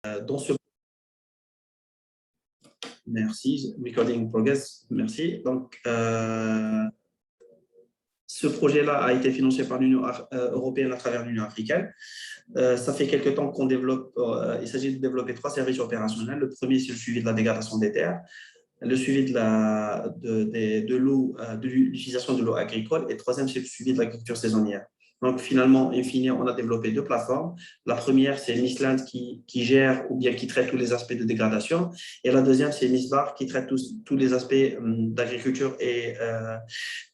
Dans ce Merci, recording progress, merci. Donc, ce projet-là a été financé par l'Union européenne à travers l'Union africaine. Ça fait quelques temps qu'on développe, il s'agit de développer 3 services opérationnels. Le premier, c'est le suivi de la dégradation des terres, le suivi de l'eau, de l'utilisation de l'eau agricole, et le troisième, c'est le suivi de l'agriculture saisonnière. Donc, finalement, in fine, on a développé 2 plateformes. La première, c'est Mistland qui gère ou bien qui traite tous les aspects de dégradation. Et la deuxième, c'est Mistbar qui traite tous les aspects d'agriculture et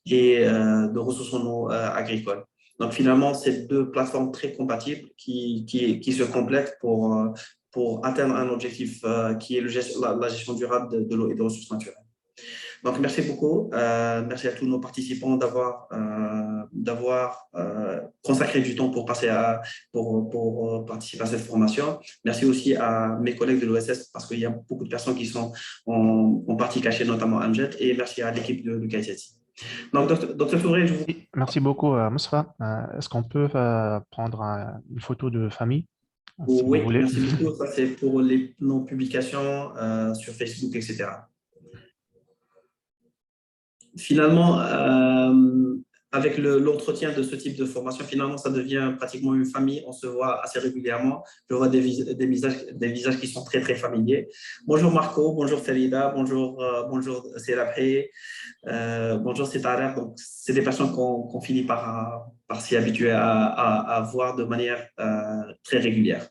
de ressources en eau agricoles. Donc, finalement, c'est 2 plateformes très compatibles qui se complètent pour atteindre un objectif qui est la gestion durable de l'eau et des ressources naturelles. Donc, merci beaucoup. Merci à tous nos participants d'avoir consacré du temps pour participer à cette formation. Merci aussi à mes collègues de l'OSS parce qu'il y a beaucoup de personnes qui sont en partie cachées, notamment Amjet, et merci à l'équipe de KCSI. Donc, Dr. Touré, je vous... Merci beaucoup, Mousfa. Est-ce qu'on peut prendre une photo de famille, si oui, vous voulez? Merci beaucoup. Ça, c'est pour nos publications sur Facebook, etc. Finalement, avec l'entretien de ce type de formation, finalement, ça devient pratiquement une famille. On se voit assez régulièrement. Je vois des visages qui sont très, très familiers. Bonjour Marco, bonjour Felida, bonjour Serapé, bonjour Sitaref. Donc, c'est des personnes qu'on finit par s'y habituer à voir de manière très régulière.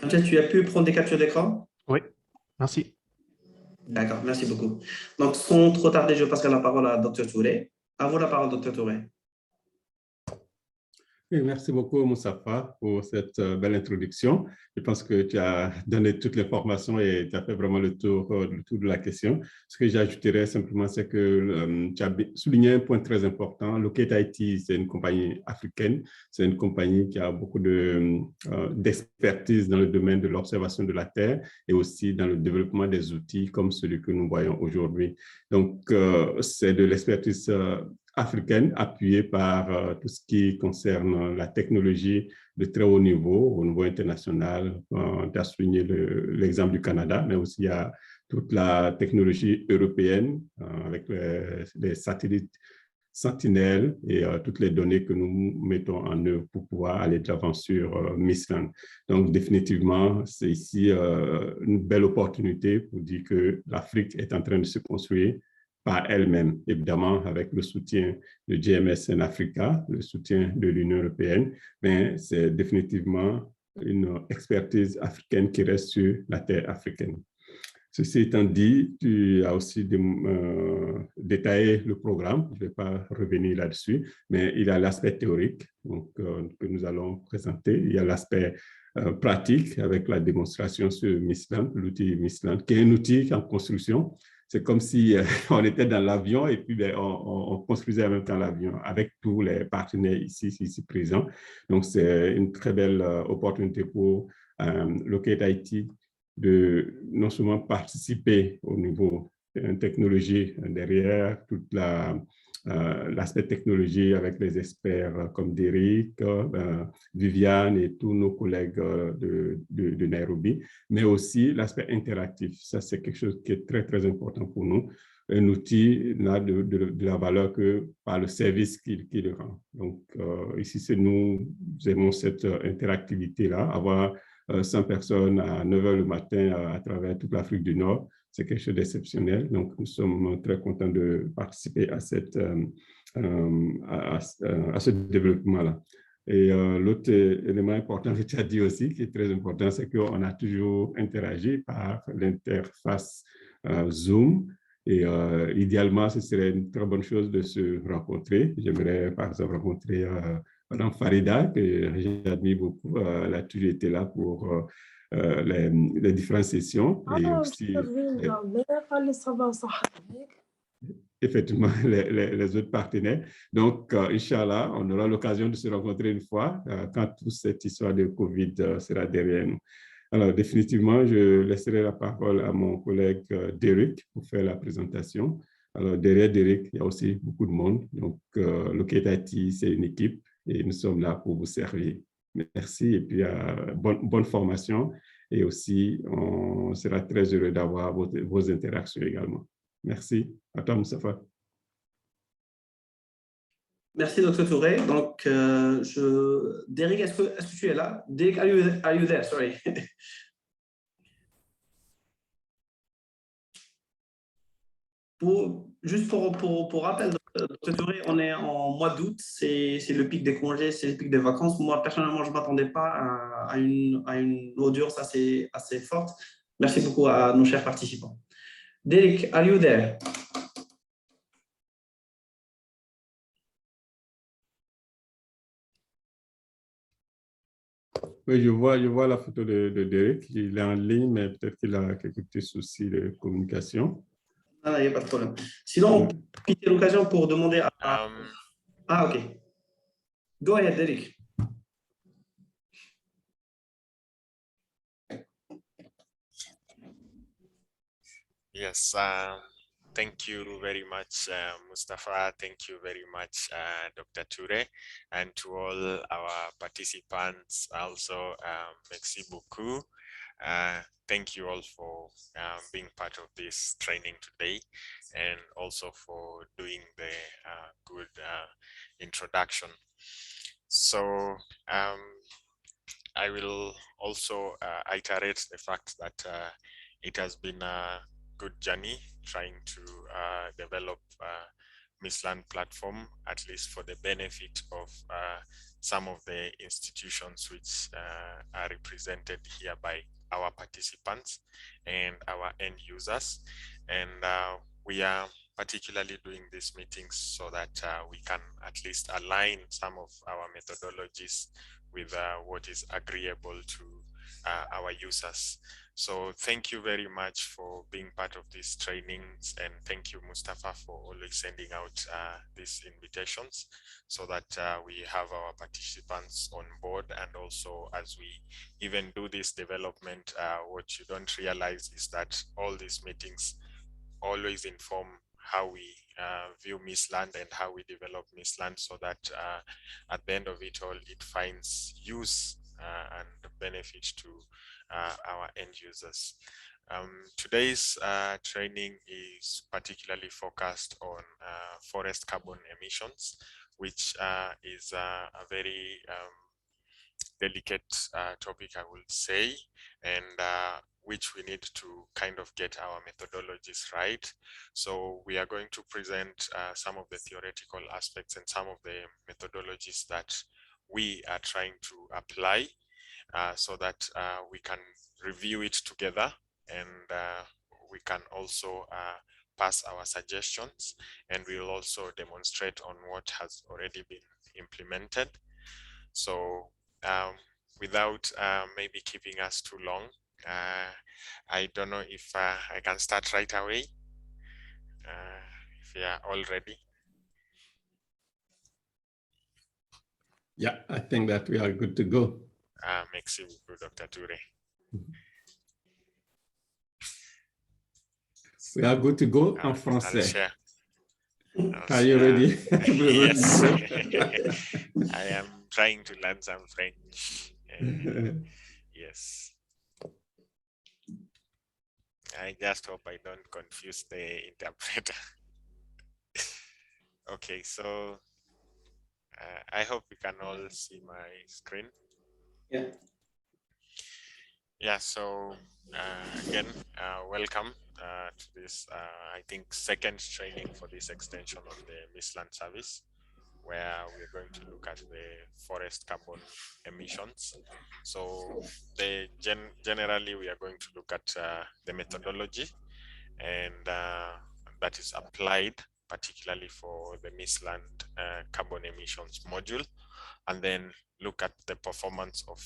Tu as pu prendre des captures d'écran? Oui, merci. D'accord, merci beaucoup. Donc, sans trop tarder, je passerai la parole à Dr. Touré. À vous la parole, Dr. Touré. Oui, merci beaucoup, Moussafa, pour cette belle introduction. Je pense que tu as donné toutes les formations et tu as fait vraiment le tour de la question. Ce que j'ajouterais simplement, c'est que tu as souligné un point très important. Locate IT, c'est une compagnie africaine. C'est une compagnie qui a beaucoup d'expertise dans le domaine de l'observation de la Terre et aussi dans le développement des outils comme celui que nous voyons aujourd'hui. Donc, c'est de l'expertise africaine appuyée par tout ce qui concerne la technologie de très haut niveau, au niveau international. Tu as souligné l'exemple du Canada, mais aussi il y a toute la technologie européenne avec les satellites Sentinelle et toutes les données que nous mettons en œuvre pour pouvoir aller de l'avant sur Mistland. Donc, définitivement, c'est ici une belle opportunité pour dire que l'Afrique est en train de se construire par elle-même, évidemment avec le soutien de GMSN Africa, le soutien de l'Union européenne, mais c'est définitivement une expertise africaine qui reste sur la terre africaine. Ceci étant dit, tu as aussi détaillé le programme, je ne vais pas revenir là-dessus, mais il y a l'aspect théorique donc, que nous allons présenter, il y a l'aspect pratique avec la démonstration sur Mistland, l'outil Mistland, qui est un outil en construction. C'est comme si on était dans l'avion et puis on construisait en même temps l'avion avec tous les partenaires ici présents. Donc, c'est une très belle opportunité pour Locate IT de non seulement participer au niveau technologie derrière toute l'aspect technologie avec les experts comme Derek, Viviane et tous nos collègues de Nairobi, mais aussi l'aspect interactif. Ça, c'est quelque chose qui est très, très important pour nous. Un outil n'a de la valeur que par le service qu'il rend. Donc, ici, nous aimons cette interactivité-là, avoir 100 personnes à 9 h le matin à travers toute l'Afrique du Nord. C'est quelque chose d'exceptionnel. Donc, nous sommes très contents de participer à ce développement-là. Et l'autre élément important que tu as dit aussi, qui est très important, c'est qu'on a toujours interagi par l'interface Zoom. Et idéalement, ce serait une très bonne chose de se rencontrer. J'aimerais, par exemple, rencontrer Madame Farida, que j'admire beaucoup. Elle a toujours été là pour les différentes sessions. Et aussi, effectivement, les autres partenaires. Donc, Inch'Allah, on aura l'occasion de se rencontrer une fois quand toute cette histoire de Covid sera derrière nous. Alors, définitivement, je laisserai la parole à mon collègue Derek pour faire la présentation. Alors, derrière Derek, il y a aussi beaucoup de monde. Donc, Locate IT, c'est une équipe et nous sommes là pour vous servir. Merci et puis bonne formation. Et aussi, on sera très heureux d'avoir vos interactions également. Merci. À toi, Moustapha. Merci, Dr. Touré. Donc, Derek, est-ce que tu es là? Derek, are you there? Sorry. Juste pour rappel, Dr. Touré, on est en mois d'août, c'est le pic des congés, c'est le pic des vacances. Moi, personnellement, je ne m'attendais pas à une audience assez forte. Merci beaucoup à nos chers participants. Derek, are you there? Oui, je vois la photo de Derek. Il est en ligne, mais peut-être qu'il a quelques petits soucis de communication. Ah, il n'y a pas de problème. Sinon, on peut profiter de l'occasion pour demander à... Ah, OK. Go ahead, Derek. Yes, thank you very much, Mustafa. Thank you very much, Dr. Toure, and to all our participants also, merci beaucoup. Thank you all for being part of this training today and also for doing the good introduction. So I will also iterate the fact that it has been a good journey trying to develop MISLAN platform, at least for the benefit of some of the institutions which are represented here by our participants and our end users. And we are particularly doing these meetings so that we can at least align some of our methodologies with what is agreeable to our users. So thank you very much for being part of these trainings, and thank you, Mustafa, for always sending out these invitations so that we have our participants on board. And also, as we even do this development, what you don't realize is that all these meetings always inform how we view MISLAN and how we develop MISLAN, so that at the end of it all, it finds use and benefit to our end users. Today's training is particularly focused on forest carbon emissions, which is a very delicate topic, I will say, and which we need to kind of get our methodologies right. So we are going to present some of the theoretical aspects and some of the methodologies that we are trying to apply so that we can review it together, and we can also pass our suggestions, and we will also demonstrate on what has already been implemented. So without maybe keeping us too long, I don't know if I can start right away, if you are all ready. Yeah, I think that we are good to go. Merci beaucoup, Dr. Toure. We are good to go en français. Are you ready? Yes. I am trying to learn some French. Yes. I just hope I don't confuse the interpreter. Okay, so I hope you can all see my screen. Yeah. Yeah, so again, welcome to this, I think, second training for this extension of the MISLAN service, where we're going to look at the forest carbon emissions. So generally, we are going to look at the methodology, and that is applied particularly for the MISLAN carbon emissions module, and then look at the performance of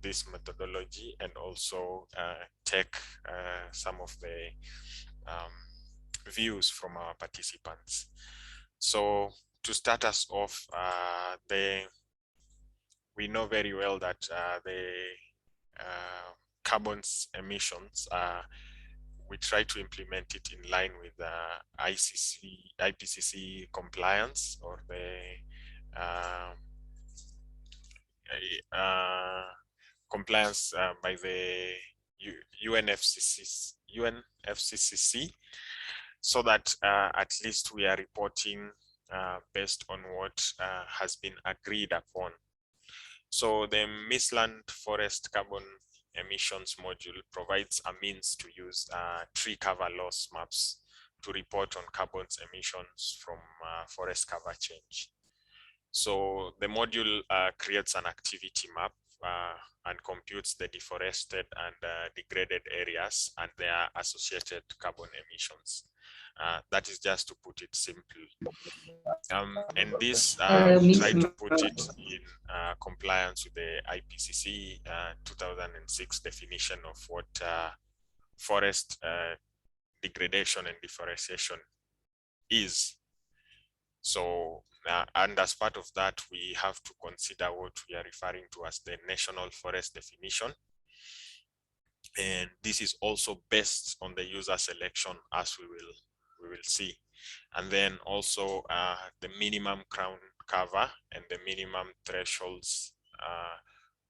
this methodology, and also take some of the views from our participants. So to start us off, we know very well that the carbon's emissions, we try to implement it in line with IPCC compliance, or the compliance by the UNFCCC, so that at least we are reporting based on what has been agreed upon. So the Midland Forest Carbon Emissions Module provides a means to use tree cover loss maps to report on carbon's emissions from forest cover change. So the module creates an activity map and computes the deforested and degraded areas and their associated carbon emissions. That is just to put it simple. And this, we try to put it in compliance with the IPCC 2006 definition of what forest degradation and deforestation is. So, and as part of that, we have to consider what we are referring to as the national forest definition. And this is also based on the user selection, as we will see. And then also the minimum crown cover and the minimum thresholds,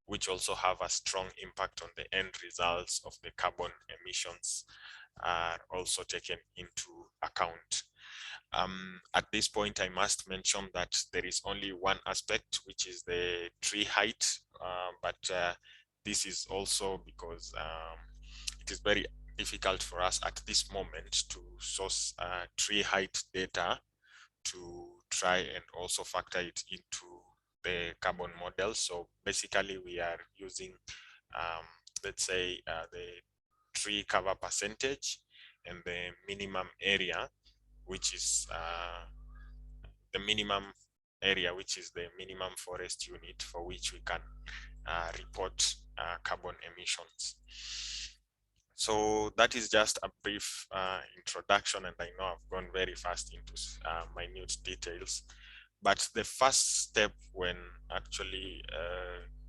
which also have a strong impact on the end results of the carbon emissions, are also taken into account. At this point, I must mention that there is only one aspect, which is the tree height, but this is also because it is very difficult for us at this moment to source tree height data to try and also factor it into the carbon model. So basically we are using, let's say, the tree cover percentage and the minimum area, which is the minimum area, which is the minimum forest unit for which we can report carbon emissions. So that is just a brief introduction, and I know I've gone very fast into minute details. But the first step when actually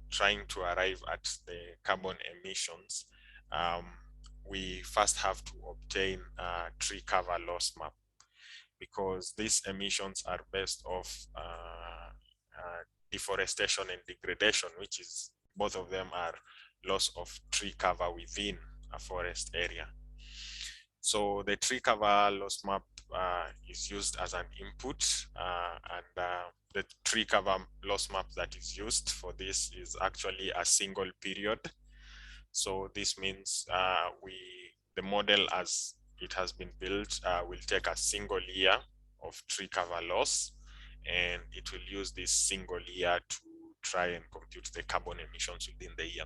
trying to arrive at the carbon emissions, we first have to obtain a tree cover loss map, because these emissions are based off deforestation and degradation, which is, both of them are loss of tree cover within a forest area. So the tree cover loss map is used as an input, and the tree cover loss map that is used for this is actually a single period. So this means the model as it has been built will take a single year of tree cover loss, and it will use this single year to try and compute the carbon emissions within the year.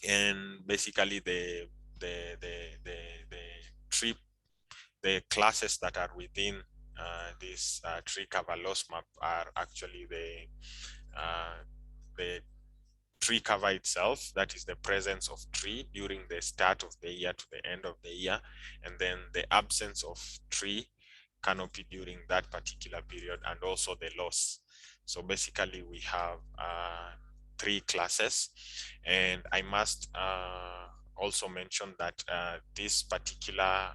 And basically the classes that are within this tree cover loss map are actually the tree cover itself, that is the presence of tree during the start of the year to the end of the year, and then the absence of tree canopy during that particular period, and also the loss. So basically we have three classes, and I must also mention that this particular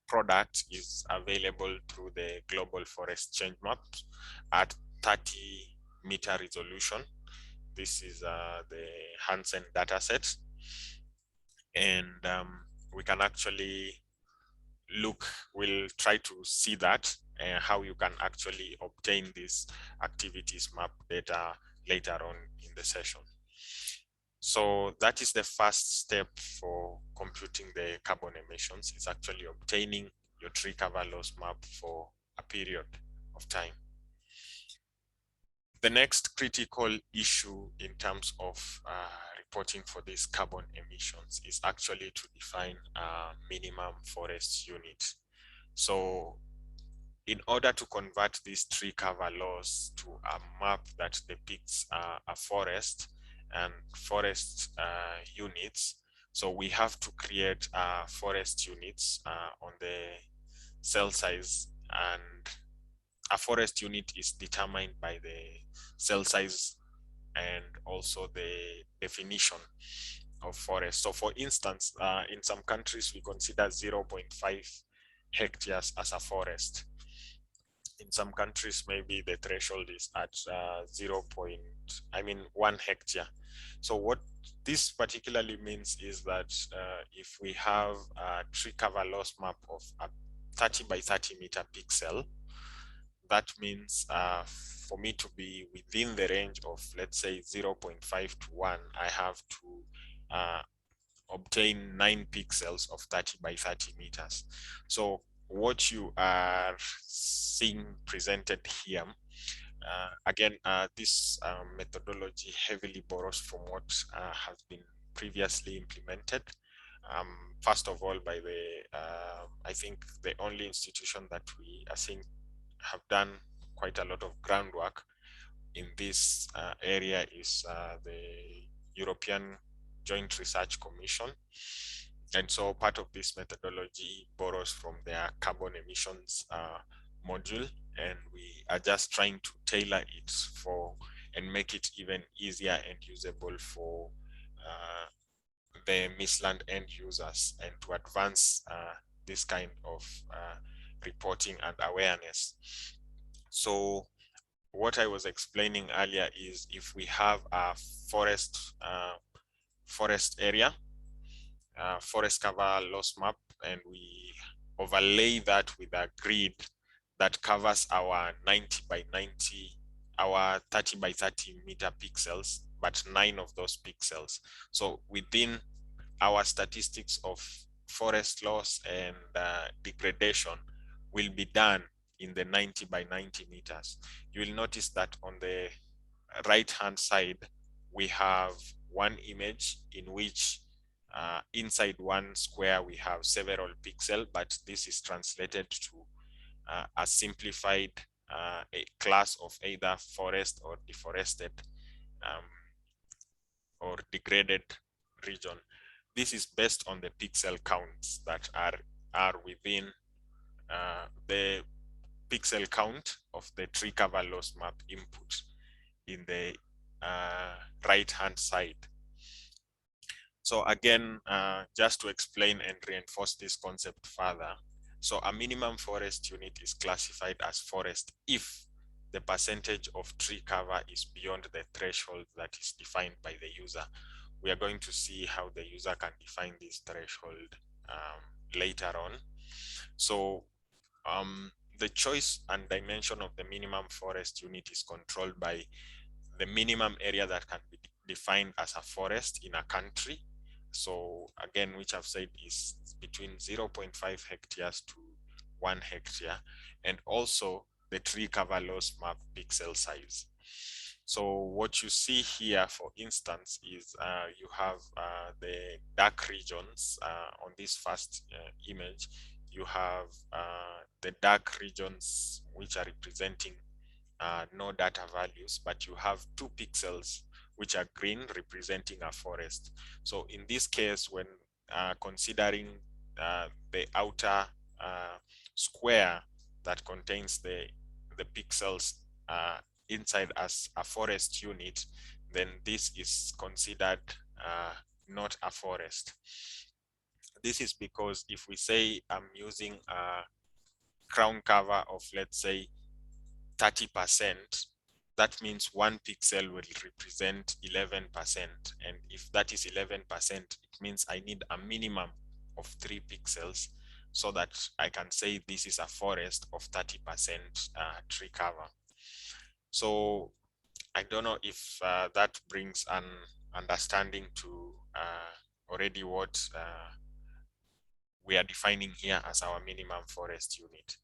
product is available through the Global Forest Change Map at 30-meter resolution. This is the Hansen dataset, and we can actually we'll try to see that how you can actually obtain this activities map data later on in the session. So that is the first step for computing the carbon emissions, is actually obtaining your tree cover loss map for a period of time. The next critical issue in terms of reporting for these carbon emissions is actually to define a minimum forest unit. So in order to convert this tree cover loss to a map that depicts a forest and forest units, so we have to create forest units on the cell size, and a forest unit is determined by the cell size and also the definition of forest. So for instance, in some countries, we consider 0.5 hectares as a forest. In some countries, maybe the threshold is at 1 hectare. So what this particularly means is that if we have a tree cover loss map of a 30 by 30 meter pixel, that means for me to be within the range of, let's say, 0.5 to 1, I have to obtain 9 pixels of 30 by 30 meters. So what you are seeing presented here, again, this methodology heavily borrows from what has been previously implemented. First of all, by I think the only institution that we are seeing have done quite a lot of groundwork in this area is the European Joint Research Commission. And so part of this methodology borrows from their carbon emissions module, and we are just trying to tailor it for and make it even easier and usable for the Mistland end users, and to advance this kind of reporting and awareness. So what I was explaining earlier is, if we have a forest area, forest cover loss map, and we overlay that with a grid that covers our 90 by 90, our 30 by 30 meter pixels, but 9 of those pixels. So within our statistics of forest loss and degradation will be done in the 90 by 90 meters. You will notice that on the right-hand side, we have one image in which inside one square we have several pixels, but this is translated to a simplified a class of either forest or deforested or degraded region. This is based on the pixel counts that are within the pixel count of the tree cover loss map input in the right-hand side. So again, just to explain and reinforce this concept further, so a minimum forest unit is classified as forest if the percentage of tree cover is beyond the threshold that is defined by the user. We are going to see how the user can define this threshold later on. So the choice and dimension of the minimum forest unit is controlled by the minimum area that can be defined as a forest in a country. So again, which I've said is between 0.5 hectares to 1 hectare, and also the tree cover loss map pixel size. So what you see here, for instance, is you have the dark regions on this first image. You have the dark regions which are representing no data values, but you have 2 pixels which are green representing a forest. So in this case, when considering the outer square that contains the pixels inside as a forest unit, then this is considered not a forest. This is because if we say I'm using a crown cover of, let's say, 30%, that means 1 pixel will represent 11%. And if that is 11%, it means I need a minimum of 3 pixels so that I can say this is a forest of 30% tree cover. So I don't know if that brings an understanding to already what we are defining here as our minimum forest unit.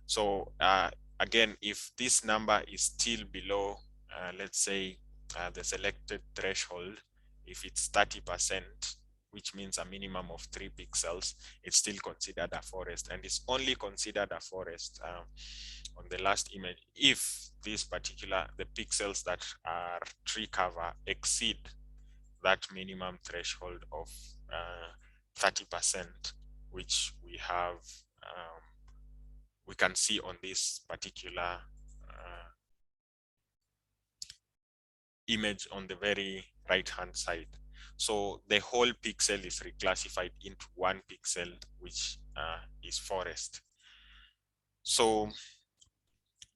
So again, if this number is still below, let's say, the selected threshold, if it's 30%, which means a minimum of 3 pixels, it's still considered a forest, and it's only considered a forest on the last image if this particular, the pixels that are tree cover exceed that minimum threshold of 30%, which we have, we can see on this particular image on the very right-hand side. So the whole pixel is reclassified into one pixel, which is forest. So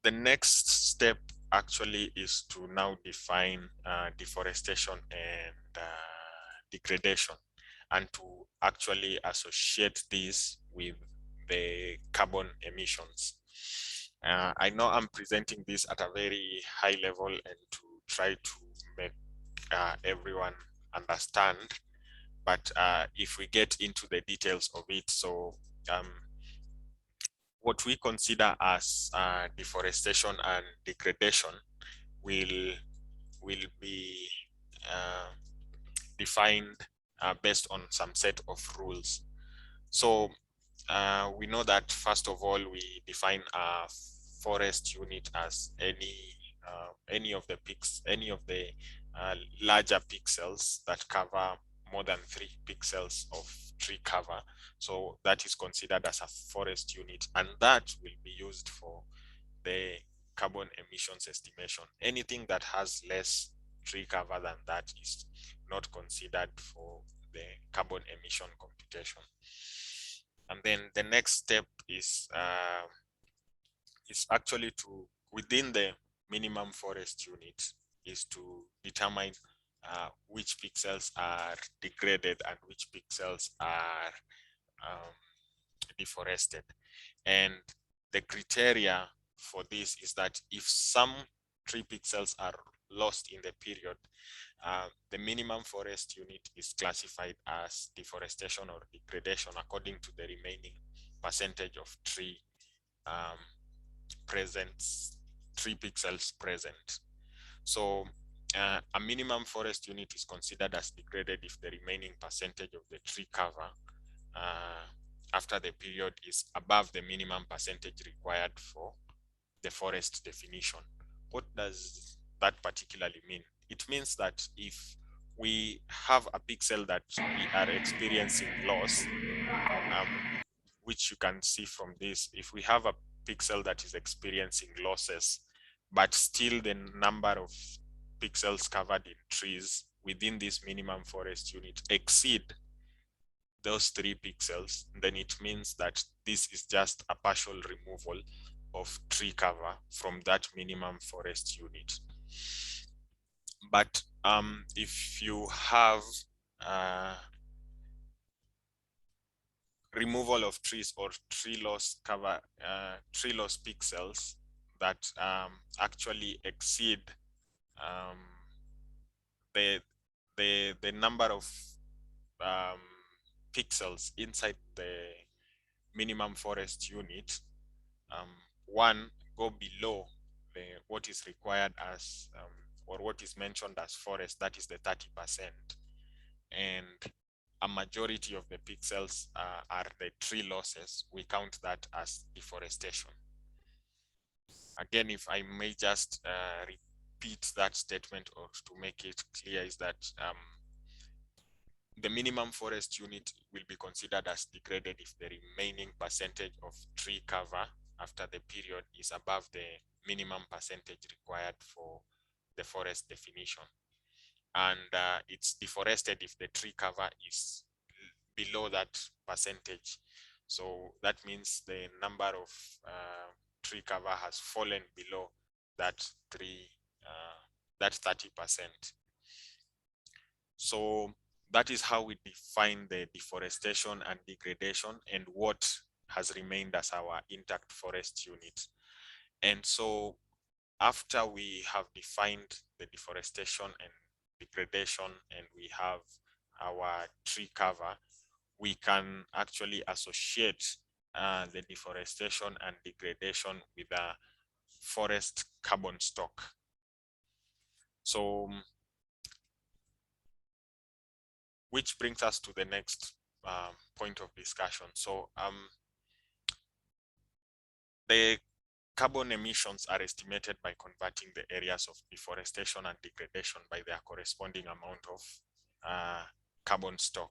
the next step actually is to now define deforestation and degradation, and to actually associate this with the carbon emissions. I know I'm presenting this at a very high level and to try to make everyone understand, but if we get into the details of it, so what we consider as deforestation and degradation will be defined based on some set of rules. So we know that first of all, we define a forest unit as any of the larger pixels that cover more than 3 pixels of tree cover. So that is considered as a forest unit, and that will be used for the carbon emissions estimation. Anything that has less tree cover than that is not considered for the carbon emission computation. And then the next step is actually to, within the minimum forest unit, is to determine which pixels are degraded and which pixels are deforested. And the criteria for this is that if some tree pixels are lost in the period, the minimum forest unit is classified as deforestation or degradation according to the remaining percentage of tree pixels present. So a minimum forest unit is considered as degraded if the remaining percentage of the tree cover after the period is above the minimum percentage required for the forest definition. What does that particularly mean? It means that if we have a pixel that we are experiencing loss, which you can see from this, if we have a pixel that is experiencing losses, but still the number of pixels covered in trees within this minimum forest unit exceed those 3 pixels, then it means that this is just a partial removal of tree cover from that minimum forest unit. But if you have removal of trees or tree loss pixels that actually exceed the number of pixels inside the minimum forest unit, one go below what is required as or what is mentioned as forest, that is the 30%, and a majority of the pixels are the tree losses, we count that as deforestation. Again, if I may just repeat that statement or to make it clear, is that the minimum forest unit will be considered as degraded if the remaining percentage of tree cover after the period is above the minimum percentage required for the forest definition. And it's deforested if the tree cover is below that percentage. So that means the number of tree cover has fallen below that 30%. So that is how we define the deforestation and degradation and what has remained as our intact forest unit. And so after we have defined the deforestation and degradation and we have our tree cover, we can actually associate the deforestation and degradation with a forest carbon stock. So, which brings us to the next point of discussion. So, the carbon emissions are estimated by converting the areas of deforestation and degradation by their corresponding amount of carbon stock.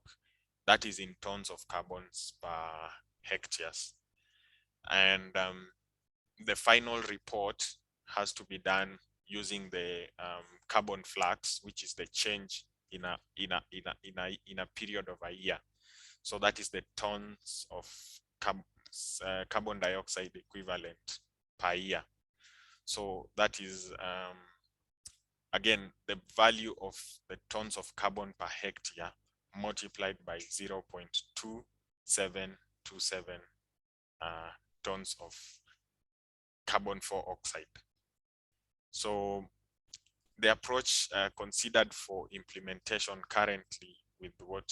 That is in tons of carbons per hectares. And the final report has to be done using the carbon flux, which is the change in a period of a year. So that is the tons of carbon dioxide equivalent per year. So that is, again, the value of the tons of carbon per hectare multiplied by 0.2727 tons of carbon dioxide. So the approach considered for implementation currently with what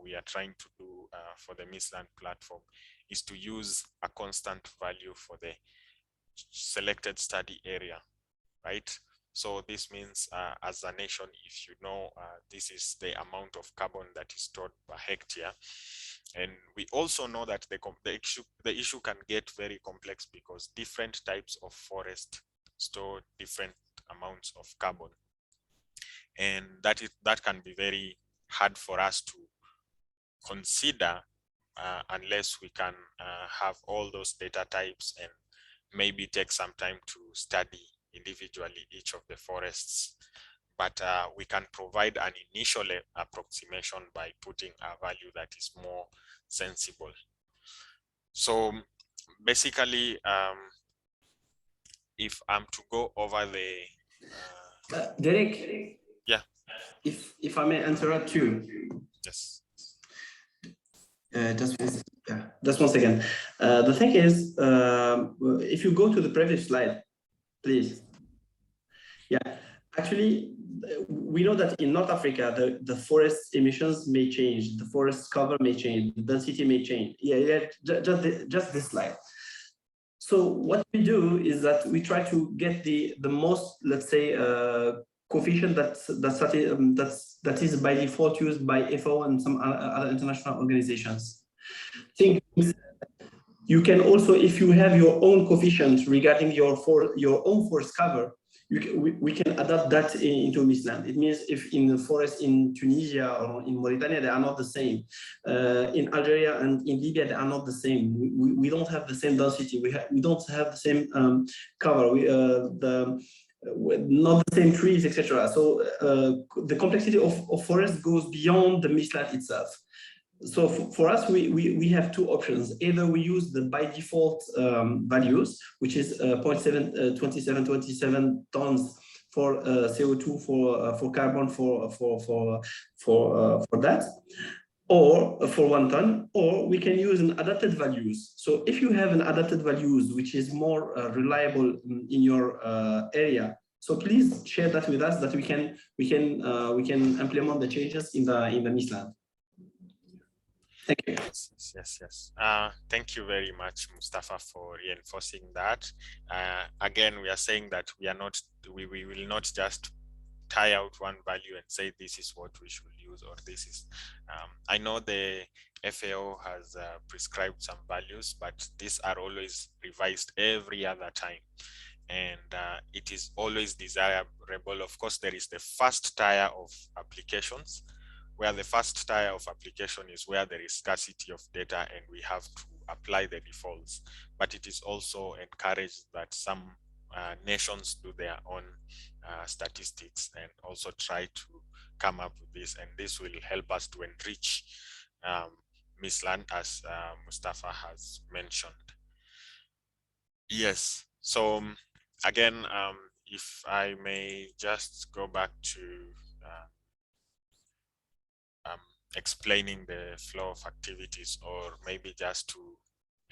we are trying to do for the MISLAND platform is to use a constant value for the selected study area, right? So this means as a nation, if you know, this is the amount of carbon that is stored per hectare. And we also know that the issue can get very complex because different types of forest store different amounts of carbon. And that can be very hard for us to consider unless we can have all those data types and maybe take some time to study individually each of the forests. But we can provide an initial approximation by putting a value that is more sensible. So basically, if I'm to go over the Derek. Yeah. If I may interrupt you. Yes. Just one second. The thing is, if you go to the previous slide, please. Yeah, actually, we know that in North Africa, the forest emissions may change, the forest cover may change, the density may change. Yeah, just this slide. So what we do is that we try to get the most, let's say, coefficient that is by default used by FAO and some other international organizations. Think you can also, if you have your own coefficient regarding your own forest cover, we can adapt that into MISLAND. It means if in the forest in Tunisia or in Mauritania, they are not the same. In Algeria and in Libya, they are not the same. We don't have the same density. We don't have the same cover. Not the same trees, etc. So the complexity of forest goes beyond the MISLAND itself. So for us, we have two options. Either we use the by default values, which is 0.2727 tons for CO2 for carbon for that, or for 1 ton, or we can use an adapted values. So if you have an adapted values which is more reliable in your area, so please share that with us, that we can implement the changes in the MISLAND. Thank you. Yes. Thank you very much, Mustafa, for reinforcing that. Again, we are saying that we will not just tie out one value and say this is what we should use, or this is. I know the FAO has prescribed some values, but these are always revised every other time. And it is always desirable. Of course, there is the first tier of applications, where the first tier of application is where there is scarcity of data and we have to apply the defaults. But it is also encouraged that some nations do their own statistics and also try to come up with this. And this will help us to enrich MISLAND, as Mustafa has mentioned. Yes, so again, if I may just go back to explaining the flow of activities, or maybe just to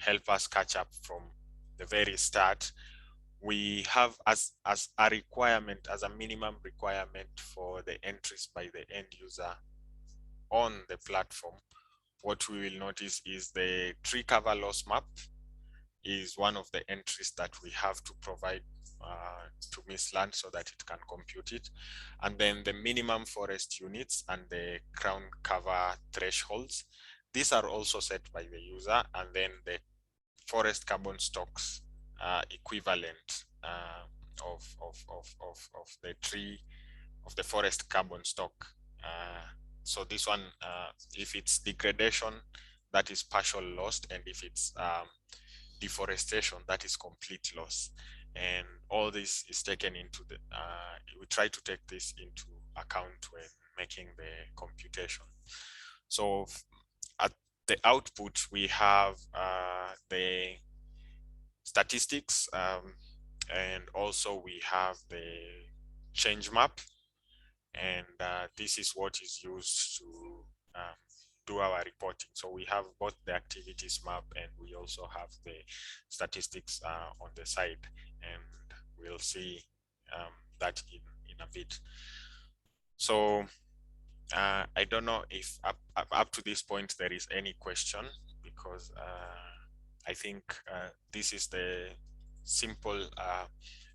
help us catch up from the very start, we have as a requirement, as a minimum requirement for the entries by the end user on the platform, what we will notice is the tree cover loss map is one of the entries that we have to provide to MISLAND so that it can compute it. And then the minimum forest units and the crown cover thresholds. These are also set by the user, and then the forest carbon stocks equivalent of the tree, of the forest carbon stock. So this one, if it's degradation, that is partial loss, and if it's deforestation, that is complete loss. and all this is taken into the, we try to take this into account when making the computation. So at the output, we have the statistics, and also we have the change map, and this is what is used to do our reporting. So we have both the activities map and we also have the statistics on the side, and we'll see that in a bit. So I don't know if up to this point there is any question, because I think this is the simple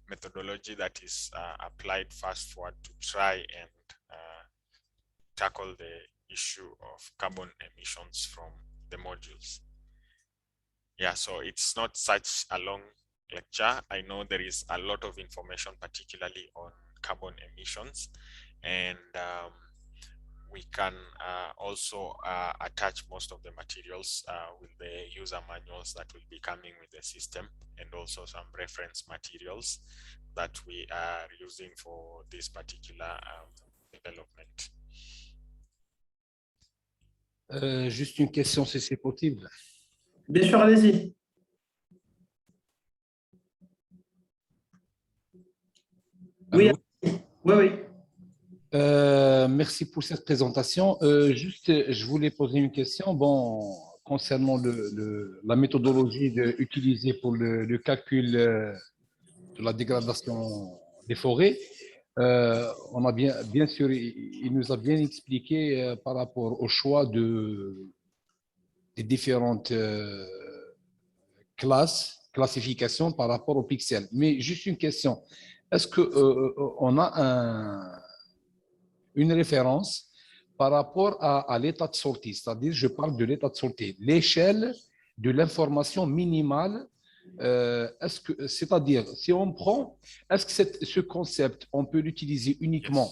methodology that is applied fast forward to try and tackle the issue of carbon emissions from the modules. Yeah, so it's not such a long lecture. I know there is a lot of information, particularly on carbon emissions, and we can also attach most of the materials with the user manuals that will be coming with the system, and also some reference materials that we are using for this particular development. Juste une question, si c'est possible. Bien sûr, allez-y. Oui, oui. Merci pour cette présentation. Juste, je voulais poser une question. Bon, concernant la méthodologie utilisée pour le calcul de la dégradation des forêts, on a bien sûr, il nous a bien expliqué par rapport au choix des différentes classifications par rapport aux pixels. Mais juste une question, est-ce qu'on a une référence par rapport à l'état de sortie, c'est-à-dire, je parle de l'état de sortie, l'échelle de l'information minimale, c'est-à-dire, si on prend, est-ce que ce concept, on peut l'utiliser uniquement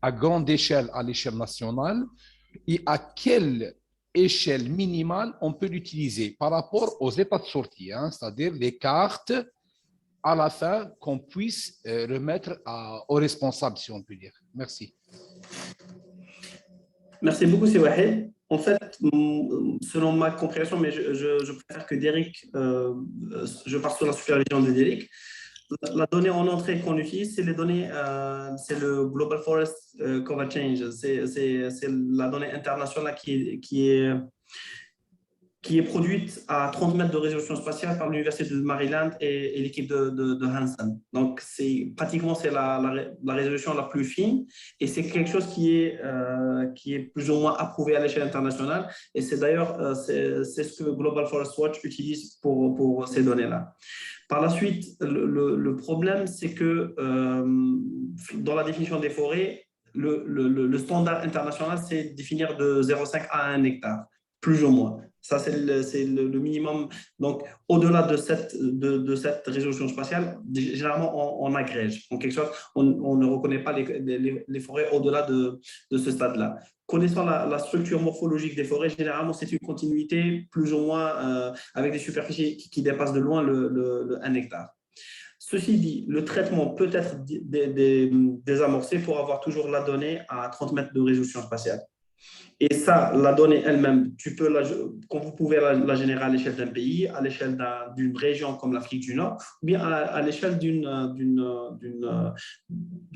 à grande échelle, à l'échelle nationale, et à quelle échelle minimale on peut l'utiliser par rapport aux états de sortie, hein, c'est-à-dire les cartes à la fin qu'on puisse remettre aux responsables, si on peut dire. Merci. Merci beaucoup, c'est Wahed. En fait, selon ma compréhension, mais je préfère que Derek, je pars sous la supervision de Derek. La donnée en entrée qu'on utilise, c'est les données, c'est le Global Forest Cover Change. C'est la donnée internationale qui est produite à 30 mètres de résolution spatiale par l'Université de Maryland et l'équipe de Hansen. Donc, pratiquement, c'est la résolution la plus fine, et c'est quelque chose qui est plus ou moins approuvé à l'échelle internationale, et c'est d'ailleurs c'est ce que Global Forest Watch utilise pour ces données-là. Par la suite, le problème, c'est que dans la définition des forêts, le standard international, c'est définir de 0,5 à 1 hectare, plus ou moins. Ça, c'est le minimum. Donc, au-delà de cette résolution spatiale, généralement, on agrège. En quelque sorte, on ne reconnaît pas les forêts au-delà de ce stade-là. Connaissant la structure morphologique des forêts, généralement, c'est une continuité plus ou moins avec des superficies qui dépassent de loin le 1 hectare. Ceci dit, le traitement peut être désamorcé pour avoir toujours la donnée à 30 mètres de résolution spatiale. Et ça, la donnée elle-même, quand vous pouvez la générer à l'échelle d'un pays, à l'échelle d'une région comme l'Afrique du Nord, ou bien à l'échelle d'une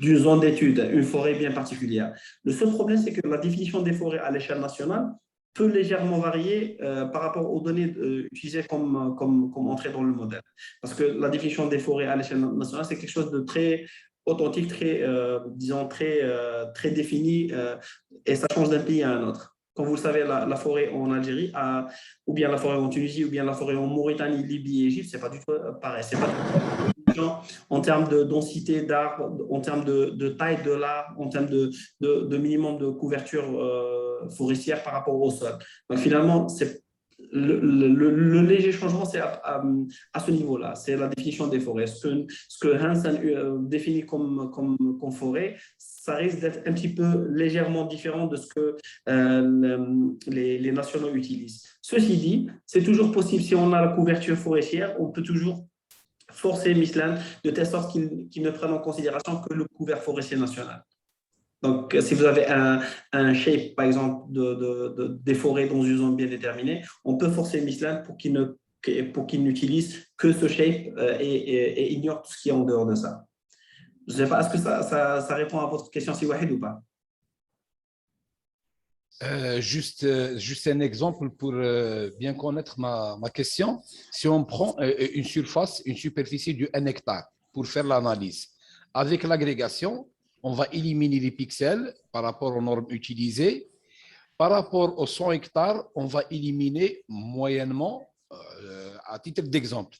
zone d'étude, une forêt bien particulière. Le seul problème, c'est que la définition des forêts à l'échelle nationale peut légèrement varier par rapport aux données utilisées comme entrée dans le modèle. Parce que la définition des forêts à l'échelle nationale, c'est quelque chose de très authentique, très défini, et ça change d'un pays à un autre. Comme vous le savez, la forêt en Algérie, ou bien la forêt en Tunisie, ou bien la forêt en Mauritanie, Libye et Égypte, c'est pas du tout pareil. C'est pas du tout en termes de densité d'arbres, en termes de taille de l'arbre, en termes de minimum de couverture forestière par rapport au sol. Donc finalement, c'est le léger changement, c'est à ce niveau-là, c'est la définition des forêts. Ce que Hansen définit comme forêt, ça risque d'être un petit peu légèrement différent de ce que les nationaux utilisent. Ceci dit, c'est toujours possible, si on a la couverture forestière, on peut toujours forcer Michelin de telle sorte qu'il ne prenne en considération que le couvert forestier national. Donc, si vous avez un shape, par exemple, des forêts dans une zone bien déterminée, on peut forcer Michelin pour qu'il n'utilise que ce shape et ignore tout ce qui est en dehors de ça. Je ne sais pas, est-ce que ça répond à votre question, si Wahid, ou pas? Juste un exemple pour bien connaître ma question. Si on prend une superficie de 1 hectare pour faire l'analyse, avec l'agrégation, on va éliminer les pixels par rapport aux normes utilisées. Par rapport aux 100 hectares, on va éliminer moyennement, à titre d'exemple,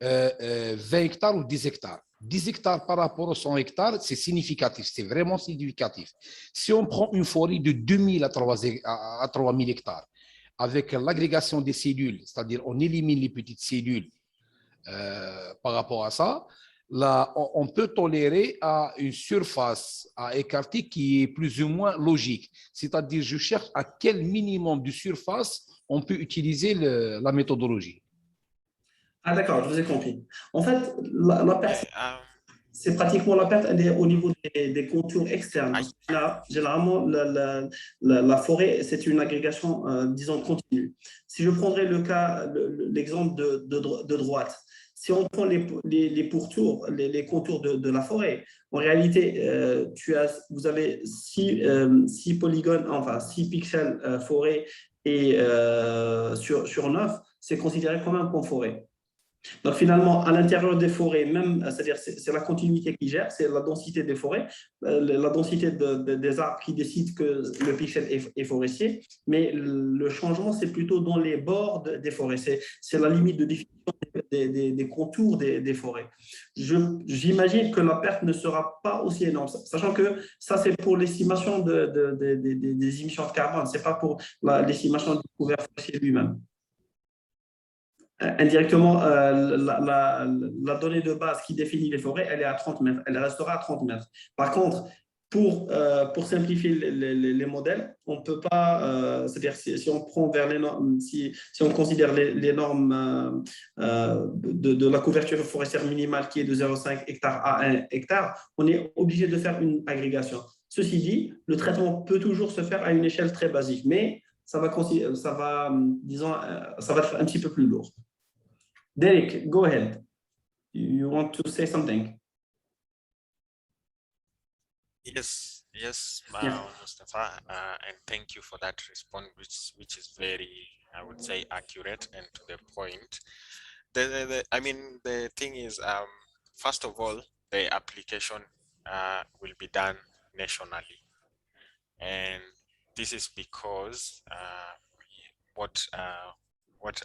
20 hectares ou 10 hectares. 10 hectares par rapport aux 100 hectares, c'est significatif, c'est vraiment significatif. Si on prend une forêt de 2000 à 3000 hectares, avec l'agrégation des cellules, c'est-à-dire on élimine les petites cellules par rapport à ça, là, on peut tolérer à une surface à écarter qui est plus ou moins logique. C'est-à-dire, je cherche à quel minimum de surface on peut utiliser la méthodologie. Ah d'accord, je vous ai compris. En fait, la perte, c'est pratiquement la perte, elle est au niveau des contours externes. Parce que là, généralement, la forêt, c'est une agrégation, disons, continue. Si je prendrais l'exemple de droite, si on prend les pourtours, les contours de la forêt, en réalité, vous avez 6 polygones, enfin 6 pixels forêt et sur 9, c'est considéré comme un pont forêt. Donc finalement, à l'intérieur des forêts, même, c'est-à-dire c'est la continuité qui gère, c'est la densité des forêts, la densité des arbres qui décide que le pixel est forestier, mais le changement, c'est plutôt dans les bords des forêts, c'est la limite de définition des contours des forêts. J'imagine que la perte ne sera pas aussi énorme, sachant que ça, c'est pour l'estimation des émissions de carbone, ce n'est pas pour l'estimation du couvert forestier lui-même. Indirectement, la donnée de base qui définit les forêts, elle est à 30 mètres. Elle restera à 30 mètres. Par contre, pour simplifier les modèles, on ne peut pas, c'est-à-dire si on prend vers les normes, si on considère les normes de la couverture forestière minimale qui est de 0,5 hectare à 1 hectare, on est obligé de faire une agrégation. Ceci dit, le traitement peut toujours se faire à une échelle très basique, mais ça va être un petit peu plus lourd. Derek, go ahead. You want to say something? Yes, Yeah. Mustafa, and thank you for that response, which is very, I would say, accurate and to the point. The thing is, first of all, the application will be done nationally, and this is because what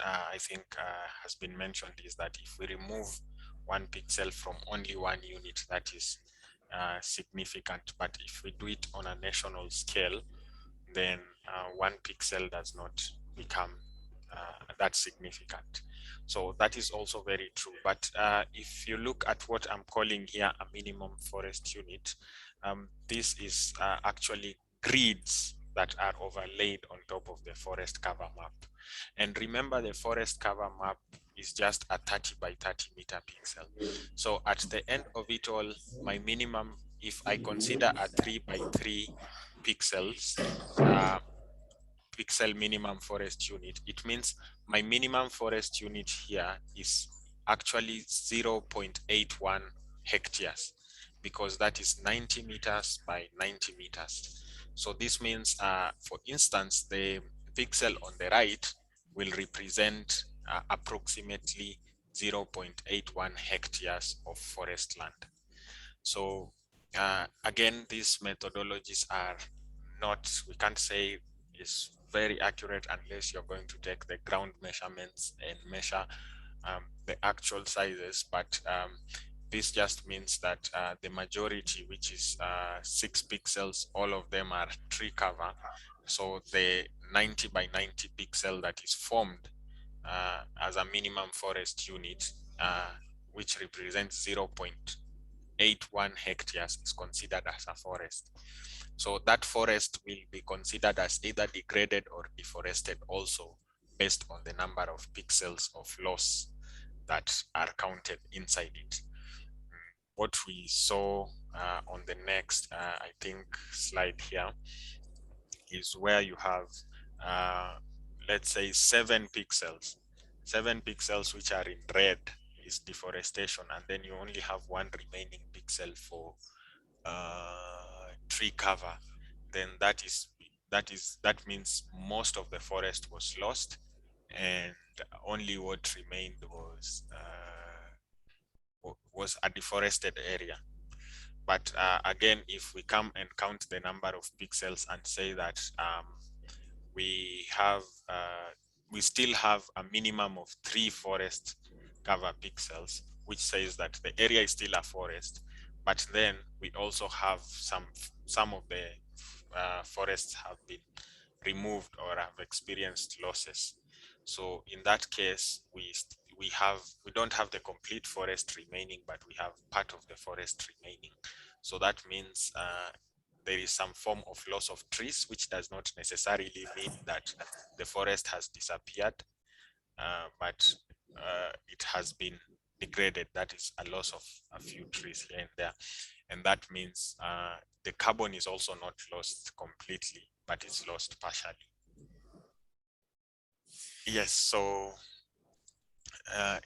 I think has been mentioned is that if we remove 1 pixel from only 1 unit, that is significant. But if we do it on a national scale, then 1 pixel does not become that significant. So that is also very true. But if you look at what I'm calling here a minimum forest unit, this is actually grids that are overlaid on top of the forest cover map. And remember, the forest cover map is just a 30 by 30 meter pixel. So at the end of it all, my minimum, if I consider a 3 by 3 pixels, pixel minimum forest unit, it means my minimum forest unit here is actually 0.81 hectares, because that is 90 meters by 90 meters. So this means, for instance, the pixel on the right will represent approximately 0.81 hectares of forest land. So again, these methodologies are not, we can't say is very accurate unless you're going to take the ground measurements and measure the actual sizes, but this just means that the majority, which is 6 pixels, all of them are tree cover. So the 90 by 90 pixel that is formed as a minimum forest unit, which represents 0.81 hectares, is considered as a forest. So that forest will be considered as either degraded or deforested also, based on the number of pixels of loss that are counted inside it. What we saw on the next, I think, slide here is where you have, let's say, 7 pixels. 7 pixels which are in red is deforestation, and then you only have 1 remaining pixel for tree cover. Then that means most of the forest was lost, and only what remained was a deforested area. But again, if we come and count the number of pixels and say that we still have a minimum of 3 forest cover pixels, which says that the area is still a forest, but then we also have some of the forests have been removed or have experienced losses. So in that case, we don't have the complete forest remaining, but we have part of the forest remaining. So that means there is some form of loss of trees, which does not necessarily mean that the forest has disappeared, but it has been degraded. That is a loss of a few trees here and there. And that means the carbon is also not lost completely, but it's lost partially. Yes, so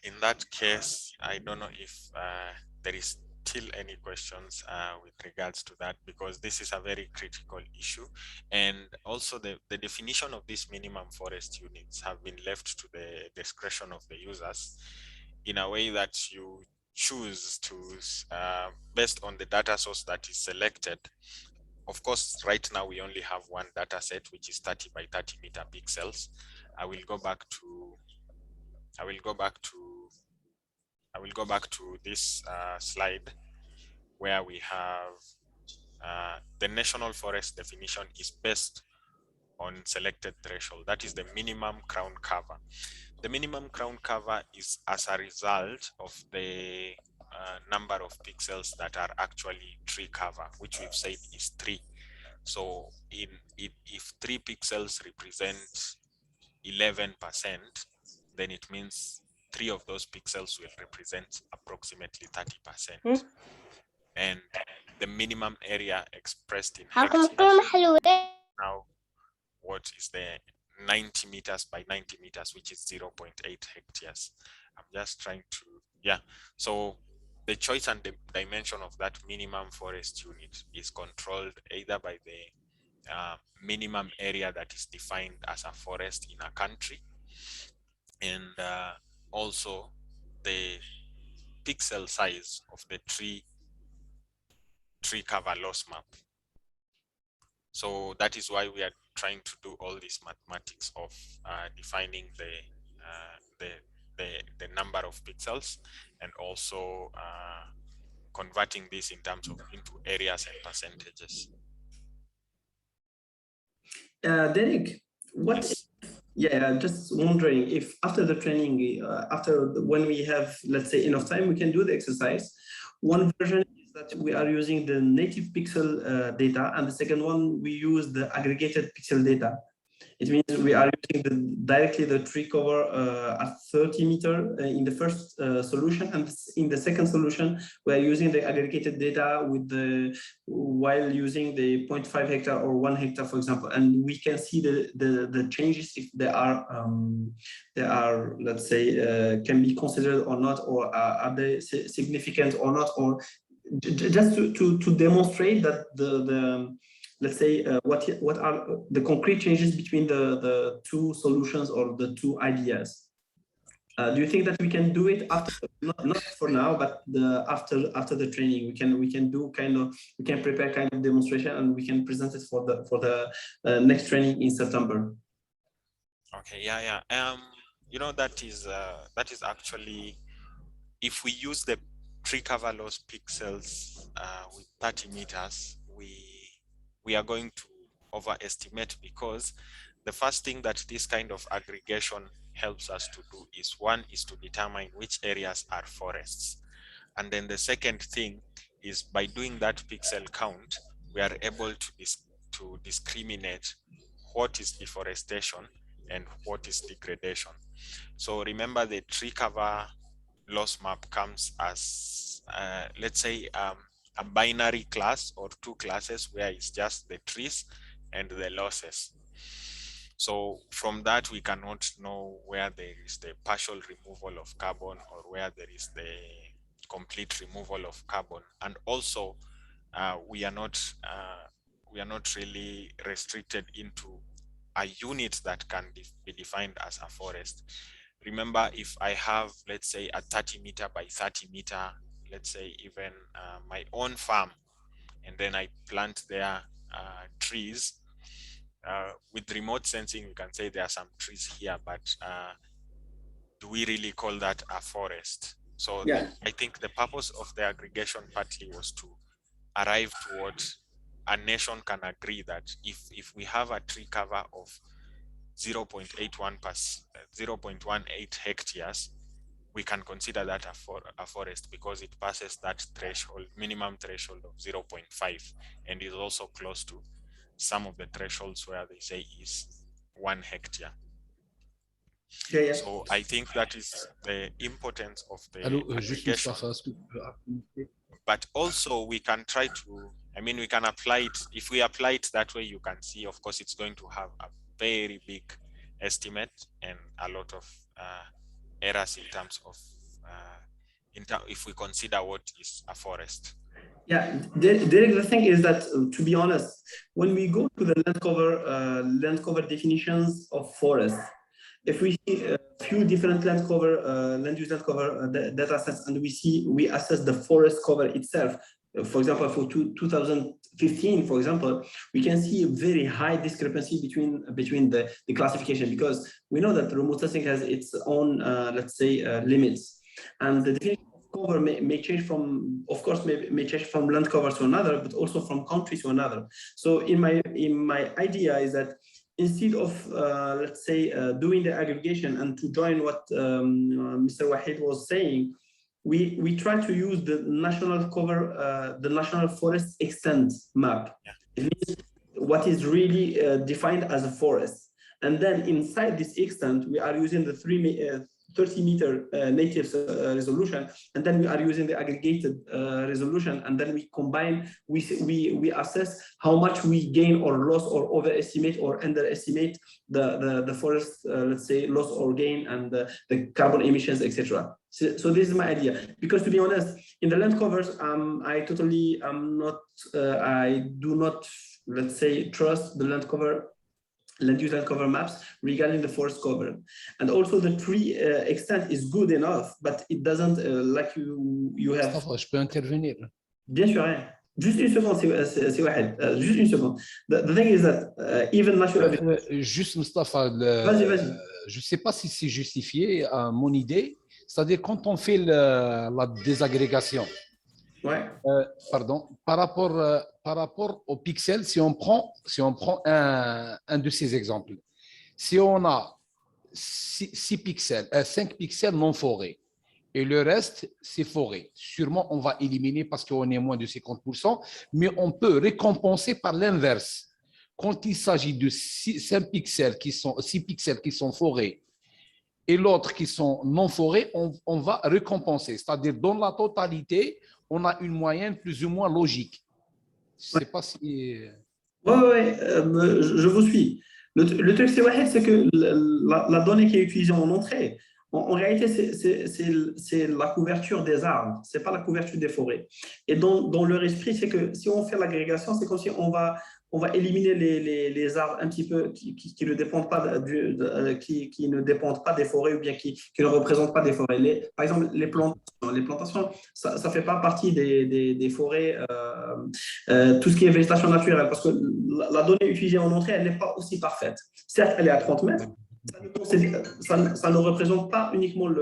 in that case, I don't know if there is still any questions with regards to that, because this is a very critical issue. And also the definition of these minimum forest units have been left to the discretion of the users in a way that you choose to, based on the data source that is selected. Of course, right now we only have one data set, which is 30 by 30 meter pixels. I will go back to this slide where we have the national forest definition is based on selected threshold. That is the minimum crown cover. The minimum crown cover is as a result of the number of pixels that are actually tree cover, which we've said is 3. So if 3 pixels represent 11%, then it means 3 of those pixels will represent approximately 30%. And the minimum area expressed in hectares. Now, what is the 90 meters by 90 meters, which is 0.8 hectares. I'm just trying to, yeah. So the choice and the dimension of that minimum forest unit is controlled either by the minimum area that is defined as a forest in a country, and also the pixel size of the tree cover loss map. So that is why we are trying to do all these mathematics of defining the number of pixels, and also converting this in terms of into areas and percentages. Derek, what? Yes. Yeah, just wondering if after the training, when we have, let's say, enough time, we can do the exercise. One version is that we are using the native pixel data, and the second one, we use the aggregated pixel data. It means we are using directly the tree cover at 30 meter in the first solution, and in the second solution, we are using the aggregated data while using the 0.5 hectare or 1 hectare, for example, and we can see the changes if they are, let's say, can be considered or not, or are they significant or not, or just to demonstrate that let's say what are the concrete changes between the two solutions or the two ideas. Do you think that we can do it after, not for now, but after the training? We can prepare kind of demonstration, and we can present it for the next training in September. Okay, yeah. You know, that is actually, if we use the tree cover loss pixels with 30 meters, we are going to overestimate, because the first thing that this kind of aggregation helps us to do is to determine which areas are forests. And then the second thing is, by doing that pixel count, we are able to discriminate what is deforestation and what is degradation. So remember, the tree cover loss map comes as, let's say, a binary class or two classes where it's just the trees and the losses. So from that, we cannot know where there is the partial removal of carbon or where there is the complete removal of carbon. And also, we are not really restricted into a unit that can be defined as a forest. Remember, if I have, let's say, a 30 meter by 30 meter, let's say even my own farm, and then I plant there trees, with remote sensing, we can say there are some trees here, but do we really call that a forest? So yeah. I think the purpose of the aggregation partly was to arrive towards a nation can agree that if we have a tree cover of 0.18 hectares, we can consider that a forest because it passes that threshold, minimum threshold of 0.5, and is also close to some of the thresholds where they say is 1 hectare. Yeah. So I think that is the importance of the aggregation. But also we can try to, we can apply it. If we apply it that way, you can see, of course, it's going to have a very big estimate and a lot of errors in terms of, if we consider what is a forest. Yeah, the thing is that, to be honest, when we go to the land cover definitions of forest, if we see a few different land use land cover data sets, and we assess the forest cover itself, for example, for 2015, for example, we can see a very high discrepancy between the classification, because we know that remote sensing has its own, let's say, limits, and the definition cover may change from, of course, may change from land cover to another, but also from country to another. So in my idea is that instead of let's say doing the aggregation, and to join what Mr. Wahid was saying, we try to use the national cover, the national forest extent map. It means what is really defined as a forest, and then inside this extent we are using the 30-meter native resolution, and then we are using the aggregated resolution, and then we combine, we assess how much we gain or loss or overestimate or underestimate the forest, let's say, loss or gain, and the carbon emissions, etc. So this is my idea, because to be honest, in the land covers, I totally am not, I do not, let's say, trust the land use land cover maps regarding the forest cover, and also the tree extent is good enough, but it doesn't like you have. Mustafa, je peux intervenir? Bien sûr, hein. Juste une seconde, c'est Wahed. Juste une seconde. The thing is that even natural. Juste Mustafa, vas-y. Je ne sais pas si c'est justifié mon idée, c'est-à-dire quand on fait la désagrégation. Ouais. Pardon, par rapport aux pixels, si on prend un de ces exemples, si on a 5 pixels non forêts et le reste, c'est forêt, sûrement on va éliminer parce qu'on est moins de 50%, mais on peut récompenser par l'inverse. Quand il s'agit de 6 pixels qui sont forêts et l'autre qui sont non forêts, on va récompenser, c'est-à-dire dans la totalité, on a une moyenne plus ou moins logique. Je ne sais pas si... Oui, je vous suis. Le truc, c'est que la donnée qui est utilisée en entrée, en réalité, c'est la couverture des arbres, ce n'est pas la couverture des forêts. Et dans leur esprit, c'est que si on fait l'agrégation, c'est comme si on va éliminer les arbres un petit peu qui ne dépendent pas qui ne dépendent pas des forêts, ou bien qui ne représentent pas des forêts. Par exemple, les plantations, ça ne fait pas partie des forêts, tout ce qui est végétation naturelle, parce que la donnée utilisée en entrée, elle n'est pas aussi parfaite. Certes, elle est à 30 mètres. Ça ne représente pas uniquement les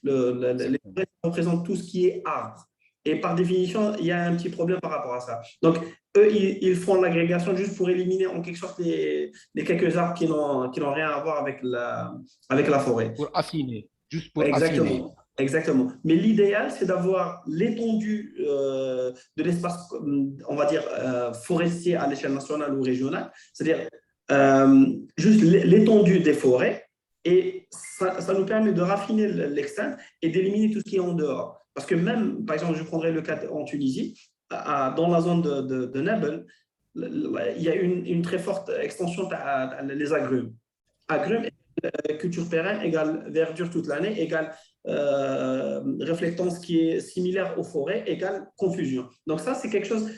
forêts, ça représente tout ce qui est arbre. Et par définition, il y a un petit problème par rapport à ça. Donc, eux, ils font l'agrégation juste pour éliminer en quelque sorte les quelques arbres qui n'ont rien à voir avec la forêt. Pour affiner, juste pour Exactement. affiner. Exactement. Mais l'idéal, c'est d'avoir l'étendue de l'espace, on va dire, forestier à l'échelle nationale ou régionale, c'est-à-dire juste l'étendue des forêts, Et ça nous permet de raffiner l'externe et d'éliminer tout ce qui est en dehors. Parce que même, par exemple, je prendrai le cas en Tunisie, dans la zone de Nebel, il y a une très forte extension des agrumes. Agrumes, culture pérenne égale verdure toute l'année, égale réflectance qui est similaire aux forêts, égale confusion. Donc ça, c'est quelque chose,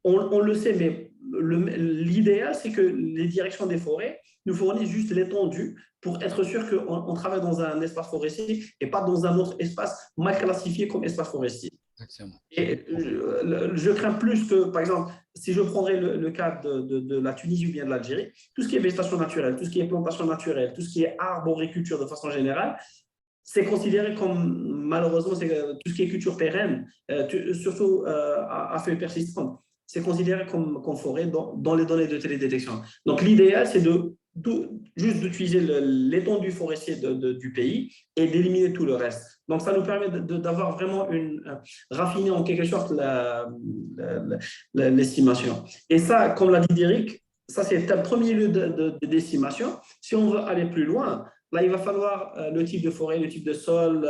on le sait, mais l'idéal, c'est que les directions des forêts nous fournissent juste l'étendue pour être sûr qu'on travaille dans un espace forestier et pas dans un autre espace mal classifié comme espace forestier. Exactement. Et je crains plus que, par exemple, si je prendrais le cas de la Tunisie ou bien de l'Algérie, tout ce qui est végétation naturelle, tout ce qui est plantation naturelle, tout ce qui est arboriculture de façon générale, c'est considéré comme, malheureusement, tout ce qui est culture pérenne, surtout à feuilles persistantes, c'est considéré comme forêt dans les données de télédétection. Donc, l'idéal, c'est juste d'utiliser l'étendue forestière du pays et d'éliminer tout le reste. Donc, ça nous permet d'avoir vraiment raffiner en quelque sorte l'estimation. Et ça, comme l'a dit Derek, ça, c'est un premier lieu d'estimation. Si on veut aller plus loin, là, il va falloir le type de forêt, le type de sol.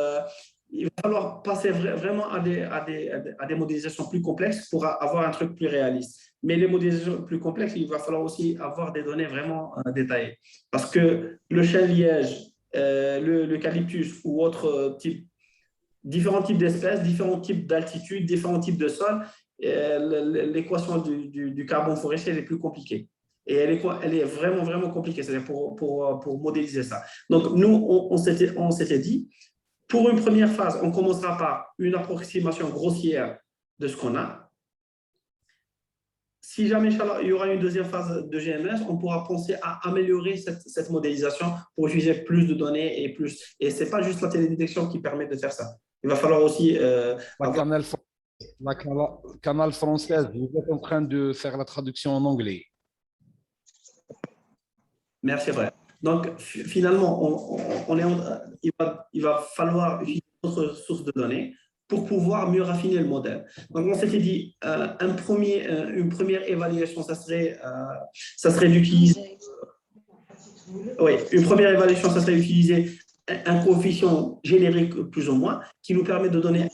Il va falloir passer vraiment à des modélisations plus complexes pour avoir un truc plus réaliste. Mais les modélisations plus complexes, il va falloir aussi avoir des données vraiment détaillées. Parce que le chêne-liège, l'eucalyptus ou autre type, différents types d'espèces, différents types d'altitude, différents types de sols, l'équation du carbone forestier est plus compliquée. Et elle est vraiment, vraiment compliquée, c'est-à-dire pour modéliser ça. Donc, nous, on s'était dit, pour une première phase, on commencera par une approximation grossière de ce qu'on a. Si jamais il y aura une deuxième phase de GMS, on pourra penser à améliorer cette modélisation pour utiliser plus de données et plus. Et ce n'est pas juste la télédétection qui permet de faire ça. Il va falloir aussi… La canal française, vous êtes en train de faire la traduction en anglais. Merci, frère. Donc, finalement, il va falloir utiliser d'autres sources de données pour pouvoir mieux raffiner le modèle. Donc, on s'était dit, une première évaluation, ça serait d'utiliser… Oui, une première évaluation, ça serait d'utiliser un coefficient générique plus ou moins qui nous permet de donner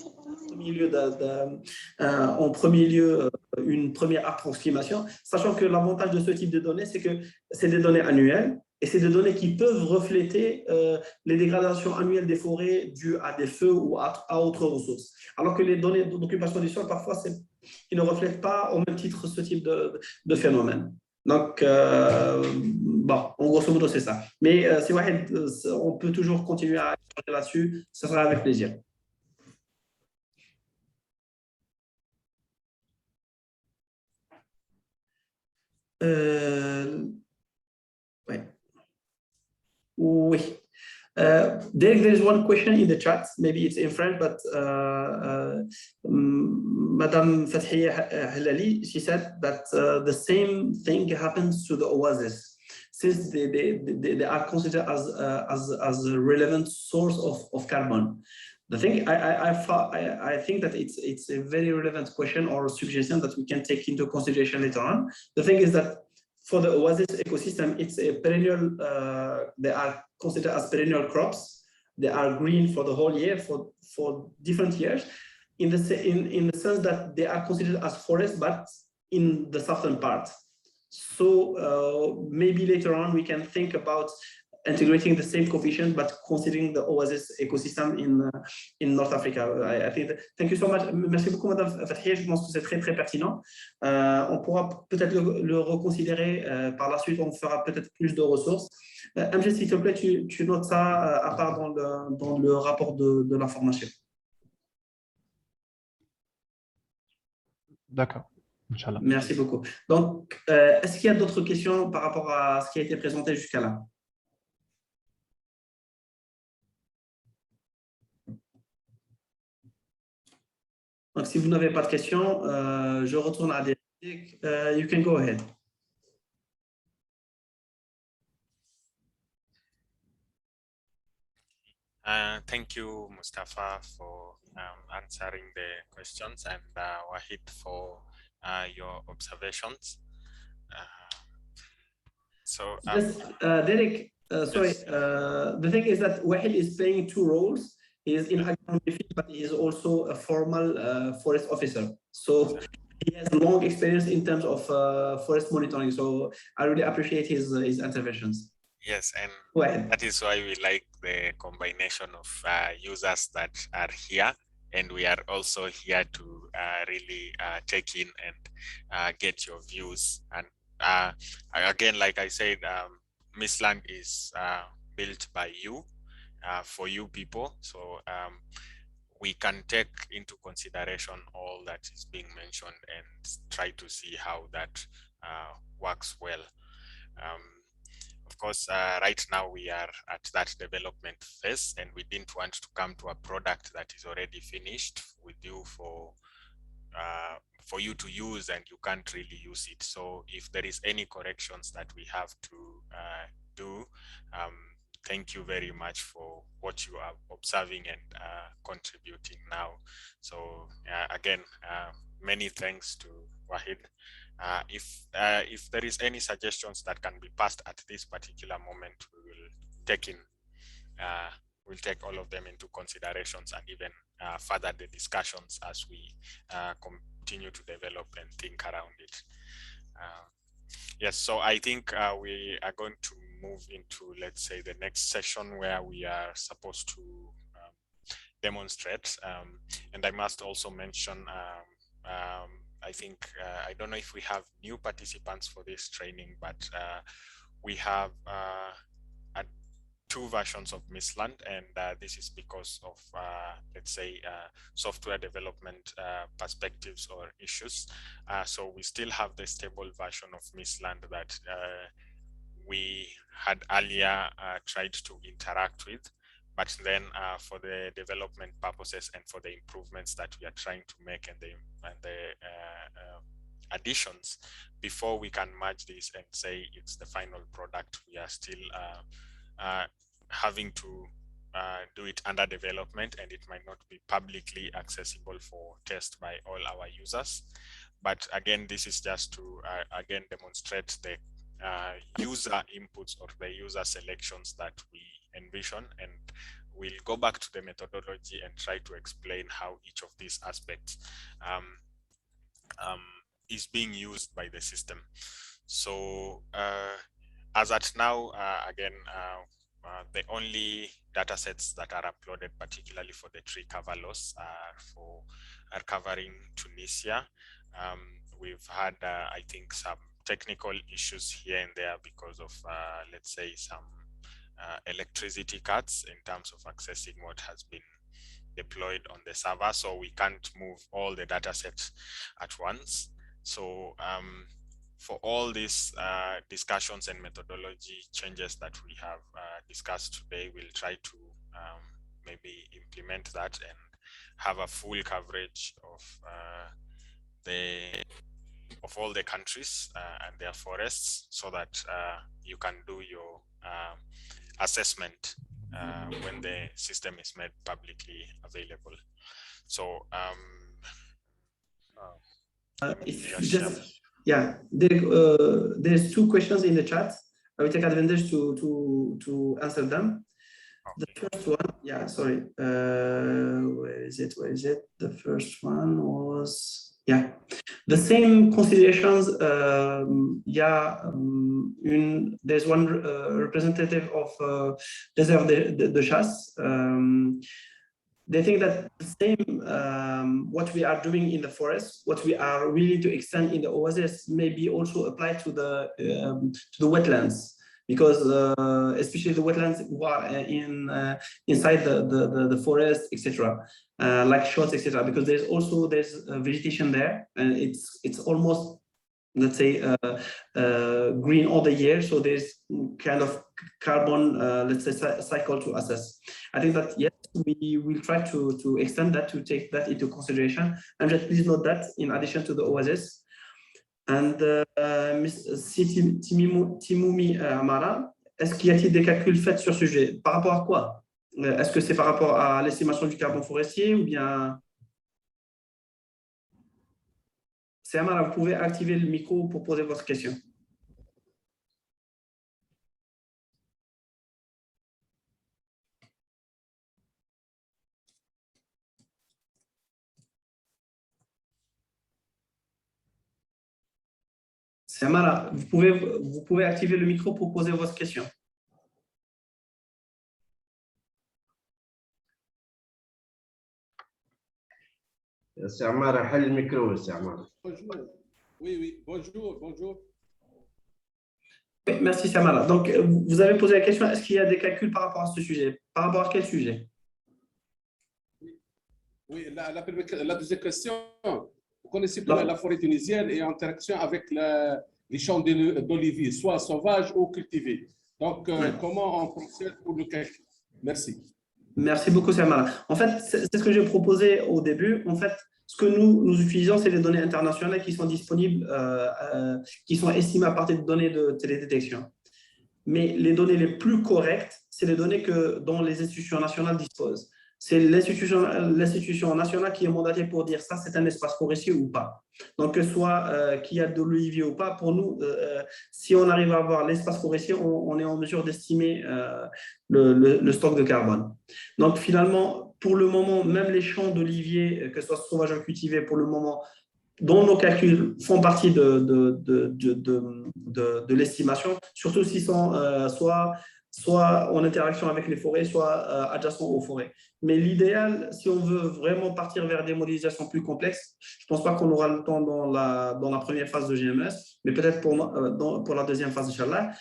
en premier lieu une première approximation, sachant que l'avantage de ce type de données, c'est que c'est des données annuelles et c'est des données qui peuvent refléter les dégradations annuelles des forêts dues à des feux ou à autres ressources. Alors que les données d'occupation du sol, parfois, ils ne reflètent pas au même titre ce type de phénomène. Donc, bon, en grosso modo, c'est ça. Mais si on peut toujours continuer à échanger là-dessus, ce sera avec plaisir. Ouais. Oui. There's one question in the chat. Maybe it's in French, but Madame Fathia Halali, she said that the same thing happens to the oasis, since they are considered as a relevant source of carbon. The thing I think that it's a very relevant question or suggestion that we can take into consideration later on. The thing is that for the oasis ecosystem, it's a perennial. They are considered as perennial crops. They are green for the whole year for different years. In the sense that they are considered as forests, but in the southern part. So maybe later on we can think about integrating the same coefficient, but considering the oasis ecosystem in North Africa. I think thank you so much. Merci beaucoup, Madame Fathia. Je pense que c'est très, très pertinent. On pourra peut-être le reconsidérer par la suite. On fera peut-être plus de ressources. MG, s'il te plaît, tu notes ça à part dans le rapport de l'information. D'accord. Inch'Allah. Merci beaucoup. Donc, est-ce qu'il y a d'autres questions par rapport à ce qui a été présenté jusqu'à là? Donc, si vous n'avez pas de questions, je retourne à Derek. You can go ahead. Thank you, Mustafa, for answering the questions, and Wahid for your observations. So Yes, Derek, sorry. yes. The thing is that Wahil is playing two roles. He is in agronomy field, but he is also a formal forest officer. So he has long experience in terms of forest monitoring. So I really appreciate his interventions. Yes, and Wahil. that is why we like the combination of users that are here, and we are also here to really take in and get your views. And again, like I said, Mistland is built by you, for you people. So we can take into consideration all that is being mentioned and try to see how that works well. Of course, right now we are at that development phase, and we didn't want to come to a product that is already finished with you for you to use and you can't really use it. So if there is any corrections that we have to do, thank you very much for what you are observing and contributing now. So again, many thanks to Wahid. If there is any suggestions that can be passed at this particular moment, we will take in. We'll take all of them into considerations and even further the discussions as we continue to develop and think around it. Yes, so I think we are going to move into, let's say, the next session where we are supposed to demonstrate. And I must also mention, I think, I don't know if we have new participants for this training, but we have two versions of Mistland, and this is because of, let's say, software development perspectives or issues. So we still have the stable version of Mistland that we had earlier tried to interact with, but then for the development purposes and for the improvements that we are trying to make and the additions, before we can merge this and say it's the final product, we are still having to do it under development, and it might not be publicly accessible for test by all our users. But again, this is just to again demonstrate the user inputs or the user selections that we envision, and we'll go back to the methodology and try to explain how each of these aspects is being used by the system. So as at now, again, the only data sets that are uploaded, particularly for the tree cover loss, are covering Tunisia. We've had, I think, some technical issues here and there because of, let's say, some electricity cuts in terms of accessing what has been deployed on the server. So we can't move all the data sets at once. So for all these discussions and methodology changes that we have discussed today, we'll try to maybe implement that and have a full coverage of all the countries and their forests, so that you can do your assessment when the system is made publicly available. So yeah, there's two questions in the chat. I will take advantage to answer them. Okay. The first one, yeah, sorry, where is it? The first one was, yeah, the same considerations. There's one representative of Réserve de Chasse. They think that the same, what we are doing in the forest, what we are willing to extend in the oasis, may be also applied to the wetlands, because especially the wetlands who are inside the forest, etc., like shots, etc., because there's vegetation there, and it's almost, let's say, green all the year. So there's kind of carbon, let's say, cycle to assess. I think that, yes, we will try to extend that, to take that into consideration. And just please note that in addition to the oasis. And Ms. Timoumi Amara, est-ce qu'il y a-t-il des calculs faits sur ce sujet? Par rapport à quoi? Est-ce que c'est par rapport à l'estimation du carbone forestier, ou bien... C'est Amara, vous pouvez activer le micro pour poser votre question. Samara, vous pouvez activer le micro pour poser votre question. Samara, le micro, Samara. Bonjour. Oui, bonjour. Oui, merci Samara. Donc, vous avez posé la question, est-ce qu'il y a des calculs par rapport à ce sujet? Par rapport à quel sujet? Oui, la deuxième question. Vous connaissez bien la forêt tunisienne et en interaction avec les champs d'oliviers, soit sauvages ou cultivés. Donc, comment on procède pour le calcul? Merci. Merci beaucoup, Samara. En fait, c'est ce que j'ai proposé au début. En fait, ce que nous utilisons, c'est les données internationales qui sont disponibles, qui sont estimées à partir de données de télédétection. Mais les données les plus correctes, c'est les données dont les institutions nationales disposent. C'est l'institution nationale qui est mandatée pour dire ça, c'est un espace forestier ou pas. Donc, que soit qu'il y a de l'olivier ou pas, pour nous, si on arrive à avoir l'espace forestier, on est en mesure d'estimer le stock de carbone. Donc, finalement, pour le moment, même les champs d'olivier, que ce soit sauvages ou cultivés, pour le moment, dont nos calculs font partie de l'estimation, surtout s'ils sont soit en interaction avec les forêts, soit adjacents aux forêts. Mais l'idéal, si on veut vraiment partir vers des modélisations plus complexes, je ne pense pas qu'on aura le temps dans la première phase de GMS, mais peut-être pour la deuxième phase, Inch'Allah.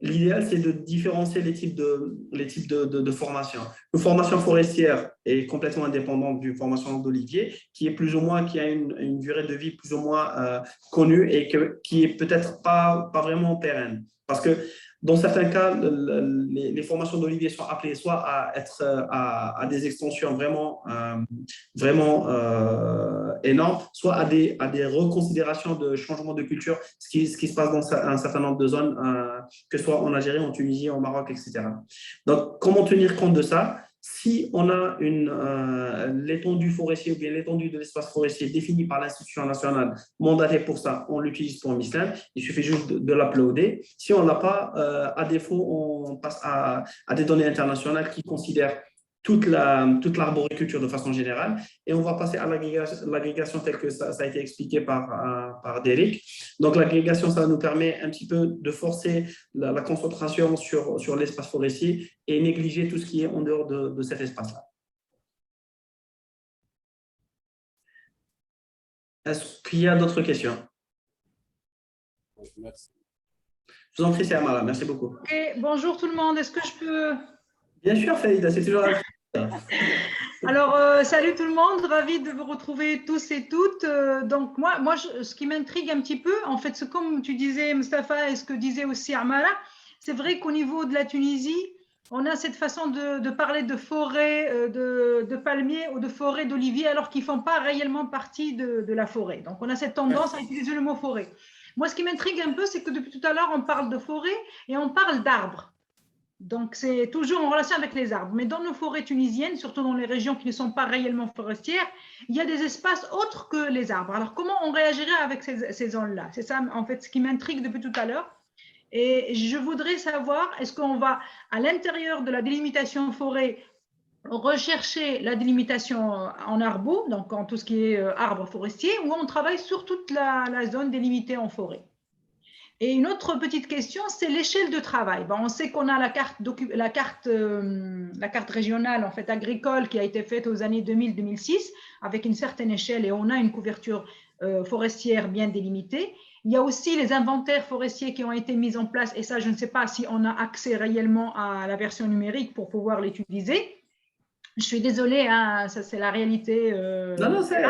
L'idéal, c'est de différencier les types de formations. Une formation forestière est complètement indépendante d'une formation d'olivier, qui a une durée de vie plus ou moins connue et qui est peut-être pas vraiment pérenne. Parce que dans certains cas, les formations d'olivier sont appelées soit à des extensions vraiment énormes, soit à des reconsidérations de changement de culture, ce qui se passe dans un certain nombre de zones, que ce soit en Algérie, en Tunisie, au Maroc, etc. Donc, comment tenir compte de ça? Si on a l'étendue forestière ou bien l'étendue de l'espace forestier définie par l'institution nationale mandatée pour ça, on l'utilise pour MISLAM. Il suffit juste de l'uploader. Si on ne l'a pas, à défaut, on passe à des données internationales qui considèrent toute l'arboriculture de façon générale, et on va passer à l'agrégation telle que ça a été expliqué par Derek. Donc, l'agrégation, ça nous permet un petit peu de forcer la concentration sur l'espace forestier et négliger tout ce qui est en dehors de cet espace-là. Est-ce qu'il y a d'autres questions? Merci. Je vous en prie, c'est Amara. Merci beaucoup. Et bonjour tout le monde. Est-ce que je peux… Bien sûr, Faïda, c'est toujours la… Alors, salut tout le monde, ravi de vous retrouver tous et toutes. Donc, moi ce qui m'intrigue un petit peu, en fait, c'est comme tu disais, Mustapha, et ce que disait aussi Amara, c'est vrai qu'au niveau de la Tunisie, on a cette façon de parler de forêt de palmiers ou de forêt d'oliviers, alors qu'ils ne font pas réellement partie de la forêt. Donc, on a cette tendance à utiliser le mot forêt. Moi, ce qui m'intrigue un peu, c'est que depuis tout à l'heure, on parle de forêt et on parle d'arbres. Donc, c'est toujours en relation avec les arbres. Mais dans nos forêts tunisiennes, surtout dans les régions qui ne sont pas réellement forestières, il y a des espaces autres que les arbres. Alors, comment on réagirait avec ces zones-là? C'est ça, en fait, ce qui m'intrigue depuis tout à l'heure. Et je voudrais savoir, est-ce qu'on va, à l'intérieur de la délimitation forêt, rechercher la délimitation en arbo, donc en tout ce qui est arbres forestiers, ou on travaille sur toute la zone délimitée en forêt? Et une autre petite question, c'est l'échelle de travail. Bon, on sait qu'on a la carte régionale en fait, agricole qui a été faite aux années 2000-2006 avec une certaine échelle et on a une couverture forestière bien délimitée. Il y a aussi les inventaires forestiers qui ont été mis en place et ça, je ne sais pas si on a accès réellement à la version numérique pour pouvoir l'utiliser. Je suis désolée, hein, ça c'est la réalité. Non, c'est…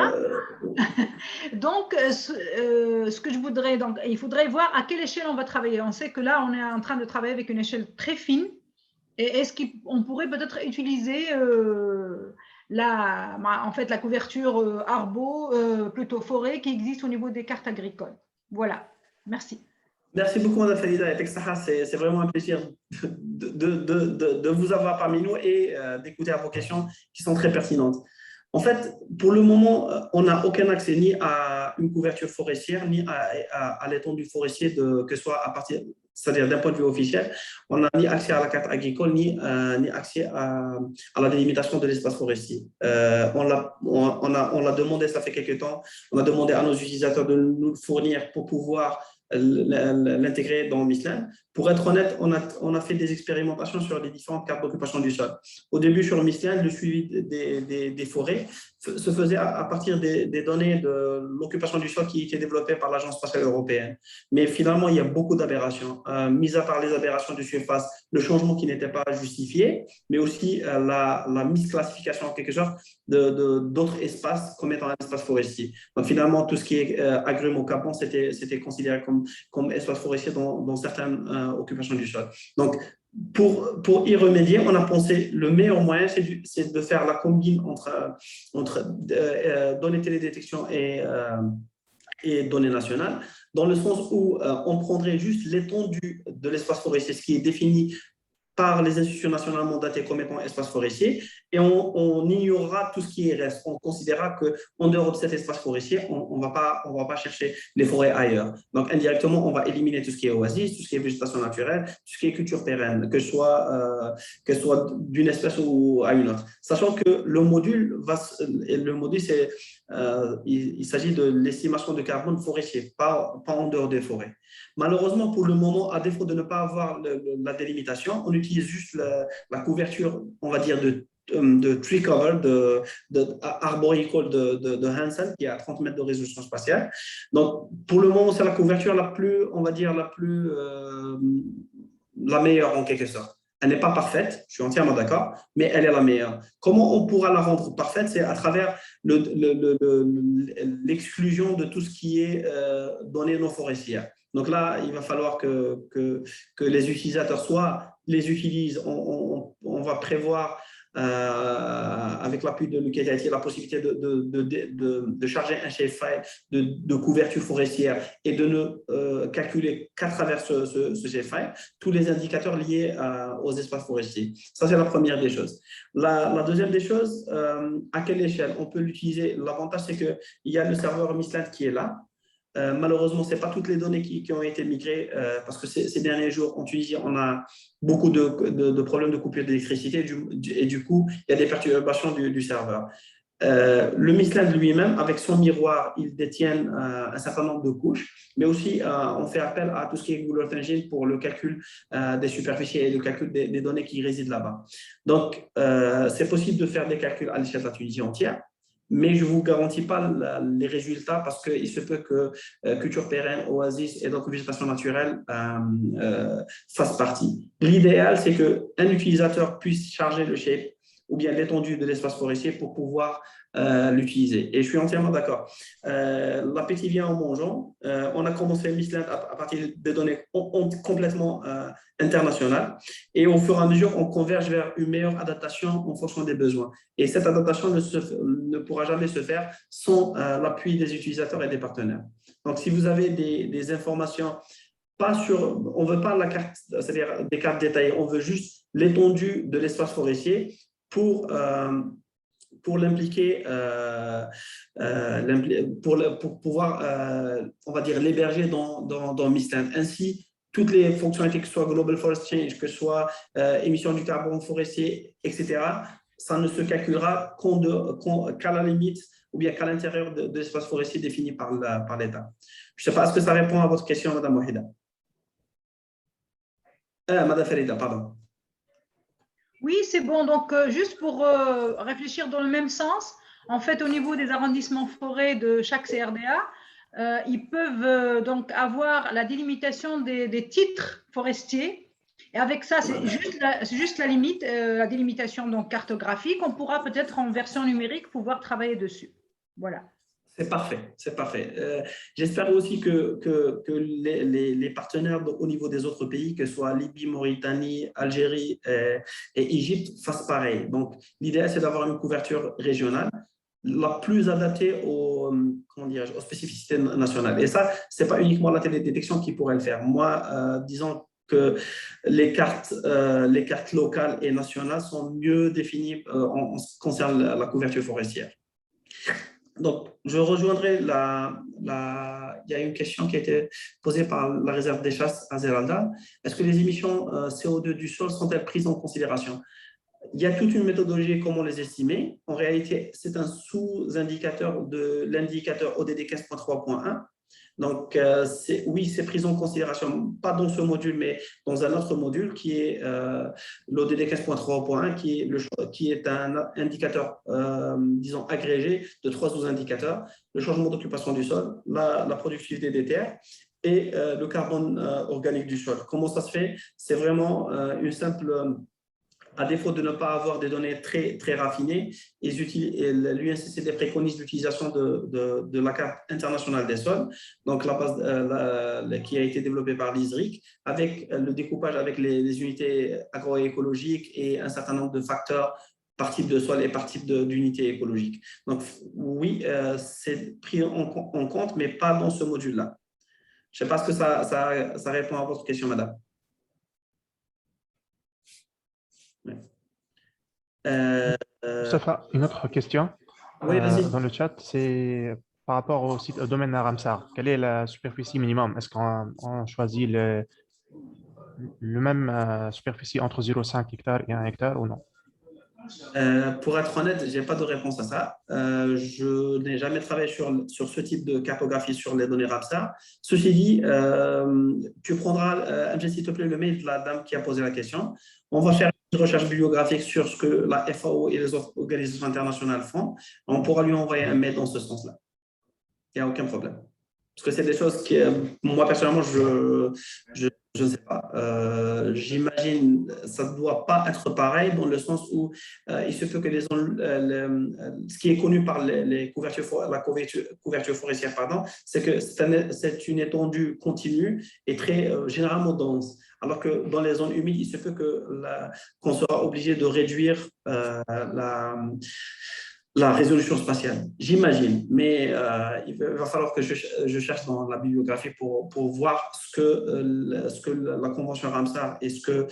Donc, ce que je voudrais, donc, il faudrait voir à quelle échelle on va travailler. On sait que là, on est en train de travailler avec une échelle très fine. Et est-ce qu'on pourrait peut-être utiliser en fait, la couverture arbo, plutôt forêt, qui existe au niveau des cartes agricoles? Voilà, merci. Merci beaucoup, Mme Falida. C'est vraiment un plaisir de vous avoir parmi nous et d'écouter vos questions qui sont très pertinentes. En fait, pour le moment, on n'a aucun accès ni à une couverture forestière, ni à l'étendue forestière, que ce soit à partir, c'est-à-dire d'un point de vue officiel. On n'a ni accès à la carte agricole, ni accès à la délimitation de l'espace forestier. On l'a demandé, ça fait quelques temps, on a demandé à nos utilisateurs de nous le fournir pour pouvoir l'intégrer dans Mistland. Pour être honnête, on a fait des expérimentations sur les différentes cartes d'occupation du sol. Au début, sur Mistland, le suivi des forêts se faisait à partir des données de l'occupation du sol qui étaient développées par l'Agence spatiale européenne. Mais finalement, il y a beaucoup d'aberrations. Mis à part les aberrations de surface, le changement qui n'était pas justifié, mais aussi la misclassification en quelque sorte d'autres espaces comme étant un espace forestier. Donc finalement, tout ce qui est agrumes au Capon, c'était considéré comme espace forestier dans certaines occupations du sol. Donc, pour y remédier, on a pensé le meilleur moyen, c'est de faire la combine entre données télédétection et données nationales, dans le sens où on prendrait juste l'étendue de l'espace forestier, ce qui est défini par les institutions nationales mandatées comme étant espace forestier, et on ignorera tout ce qui reste. On considérera qu'en dehors de cet espace forestier, on va pas chercher les forêts ailleurs. Donc, indirectement, on va éliminer tout ce qui est oasis, tout ce qui est végétation naturelle, tout ce qui est culture pérenne, que ce soit d'une espèce ou à une autre. Sachant que le module, il s'agit de l'estimation de carbone forestier, pas en dehors des forêts. Malheureusement, pour le moment, à défaut de ne pas avoir la délimitation, on utilise juste la couverture, on va dire, de tree cover, arboricole de Hansen, qui est à 30 mètres de résolution spatiale. Donc, pour le moment, c'est la couverture la plus, on va dire, la meilleure en quelque sorte. Elle n'est pas parfaite, je suis entièrement d'accord, mais elle est la meilleure. Comment on pourra la rendre parfaite? C'est à travers l'exclusion de tout ce qui est données non forestières. Donc là, il va falloir que les utilisateurs soit les utilisent, on va prévoir avec l'appui de l'UKTIT la possibilité de charger un shapefile de couverture forestière et de ne calculer qu'à travers ce shapefile tous les indicateurs liés aux espaces forestiers. Ça, c'est la première des choses. La deuxième des choses, à quelle échelle on peut l'utiliser? L'avantage, c'est qu'il y a le serveur Mistland qui est là. Malheureusement, ce n'est pas toutes les données qui ont été migrées parce que ces derniers jours, en Tunisie, on a beaucoup de problèmes de coupure d'électricité et du coup, il y a des perturbations du serveur. Le Mistland lui-même, avec son miroir, il détient un certain nombre de couches, mais aussi on fait appel à tout ce qui est Google Earth Engine pour le calcul des superficies et le calcul des données qui résident là-bas. Donc, c'est possible de faire des calculs à l'échelle de la Tunisie entière, mais je ne vous garantis pas les résultats parce qu'il se peut que culture pérenne, oasis et d'autres végétations naturelles fassent partie. L'idéal, c'est qu'un utilisateur puisse charger le shape ou bien l'étendue de l'espace forestier pour pouvoir l'utiliser. Et je suis entièrement d'accord. L'appétit vient en mangeant. On a commencé Mistland à partir des données complètement internationales. Et au fur et à mesure, on converge vers une meilleure adaptation en fonction des besoins. Et cette adaptation ne pourra jamais se faire sans l'appui des utilisateurs et des partenaires. Donc, si vous avez des informations, on ne veut pas la carte, c'est-à-dire des cartes détaillées, on veut juste l'étendue de l'espace forestier pour l'impliquer, pour pouvoir, on va dire, l'héberger dans Mistland. Ainsi, toutes les fonctionnalités, que ce soit Global Forest Change, que ce soit émission du carbone forestier, etc., ça ne se calculera qu'à la limite ou bien qu'à l'intérieur de l'espace forestier défini par l'État. Je ne sais pas, est-ce que ça répond à votre question, Madame Wahida? Madame Farida, pardon. Oui, c'est bon. Donc, juste pour réfléchir dans le même sens, en fait, au niveau des arrondissements forêts de chaque CRDA, ils peuvent donc avoir la délimitation des titres forestiers. Et avec ça, c'est juste la limite, la délimitation donc cartographique. On pourra peut-être en version numérique pouvoir travailler dessus. Voilà. C'est parfait, c'est parfait. J'espère aussi que les partenaires au niveau des autres pays, que ce soit Libye, Mauritanie, Algérie et Égypte, fassent pareil. Donc, l'idéal, c'est d'avoir une couverture régionale la plus adaptée aux spécificités nationales. Et ça, ce n'est pas uniquement la télédétection qui pourrait le faire. Moi, disons que les cartes locales et nationales sont mieux définies en ce qui concerne la couverture forestière. Donc, je rejoindrai il y a une question qui a été posée par la réserve des chasses à Zeralda. Est-ce que les émissions CO2 du sol sont-elles prises en considération? Il y a toute une méthodologie comment les estimer. En réalité, c'est un sous-indicateur de l'indicateur ODD 15.3.1 Donc, oui, c'est pris en considération, pas dans ce module, mais dans un autre module qui est l'ODD 15.3.1, qui est un indicateur, disons, agrégé de 3 sous-indicateurs: le changement d'occupation du sol, la productivité des terres et le carbone organique du sol. Comment ça se fait? C'est vraiment une simple... À défaut de ne pas avoir des données très, très raffinées, l'UNCCD préconise l'utilisation de la carte internationale des sols, donc la base qui a été développée par l'ISRIC, avec le découpage avec les unités agroécologiques et un certain nombre de facteurs par type de sol et par type d'unité écologique. Donc oui, c'est pris en compte, mais pas dans ce module-là. Je ne sais pas si ça répond à votre question, madame. Moustapha, une autre question oui, dans le chat, c'est par rapport au domaine à Ramsar. Quelle est la superficie minimum? Est-ce qu'on choisit le même superficie entre 0,5 hectares et 1 hectare ou non? Pour être honnête, je n'ai pas de réponse à ça. Je n'ai jamais travaillé sur ce type de cartographie sur les données Ramsar. Ceci dit, tu prendras, MJ, s'il te plaît, le mail de la dame qui a posé la question. On va faire une recherche bibliographique sur ce que la FAO et les autres organisations internationales font. On pourra lui envoyer un mail dans ce sens-là. Il n'y a aucun problème. Parce que c'est des choses qui, moi, personnellement, je ne sais pas. J'imagine que ça ne doit pas être pareil dans le sens où il se peut que ce qui est connu par la couverture forestière, c'est que c'est une étendue continue et très généralement dense. Alors que dans les zones humides, il se peut qu'on sera obligé de réduire la résolution spatiale, j'imagine, mais il va falloir que je cherche dans la bibliographie pour voir ce que la Convention Ramsar et ce que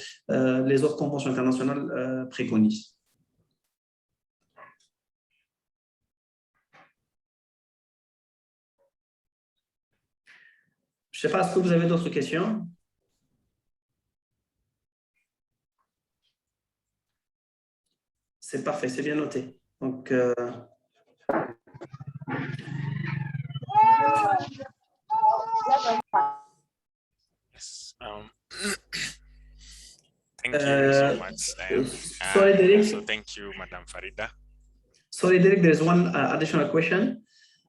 les autres conventions internationales préconisent. Je ne sais pas, est-ce que vous avez d'autres questions? C'est parfait, c'est bien noté. Donc, yes. Thank you so much. Sorry, Derek. So thank you, Madame Farida. Sorry, Derek, there's one additional question.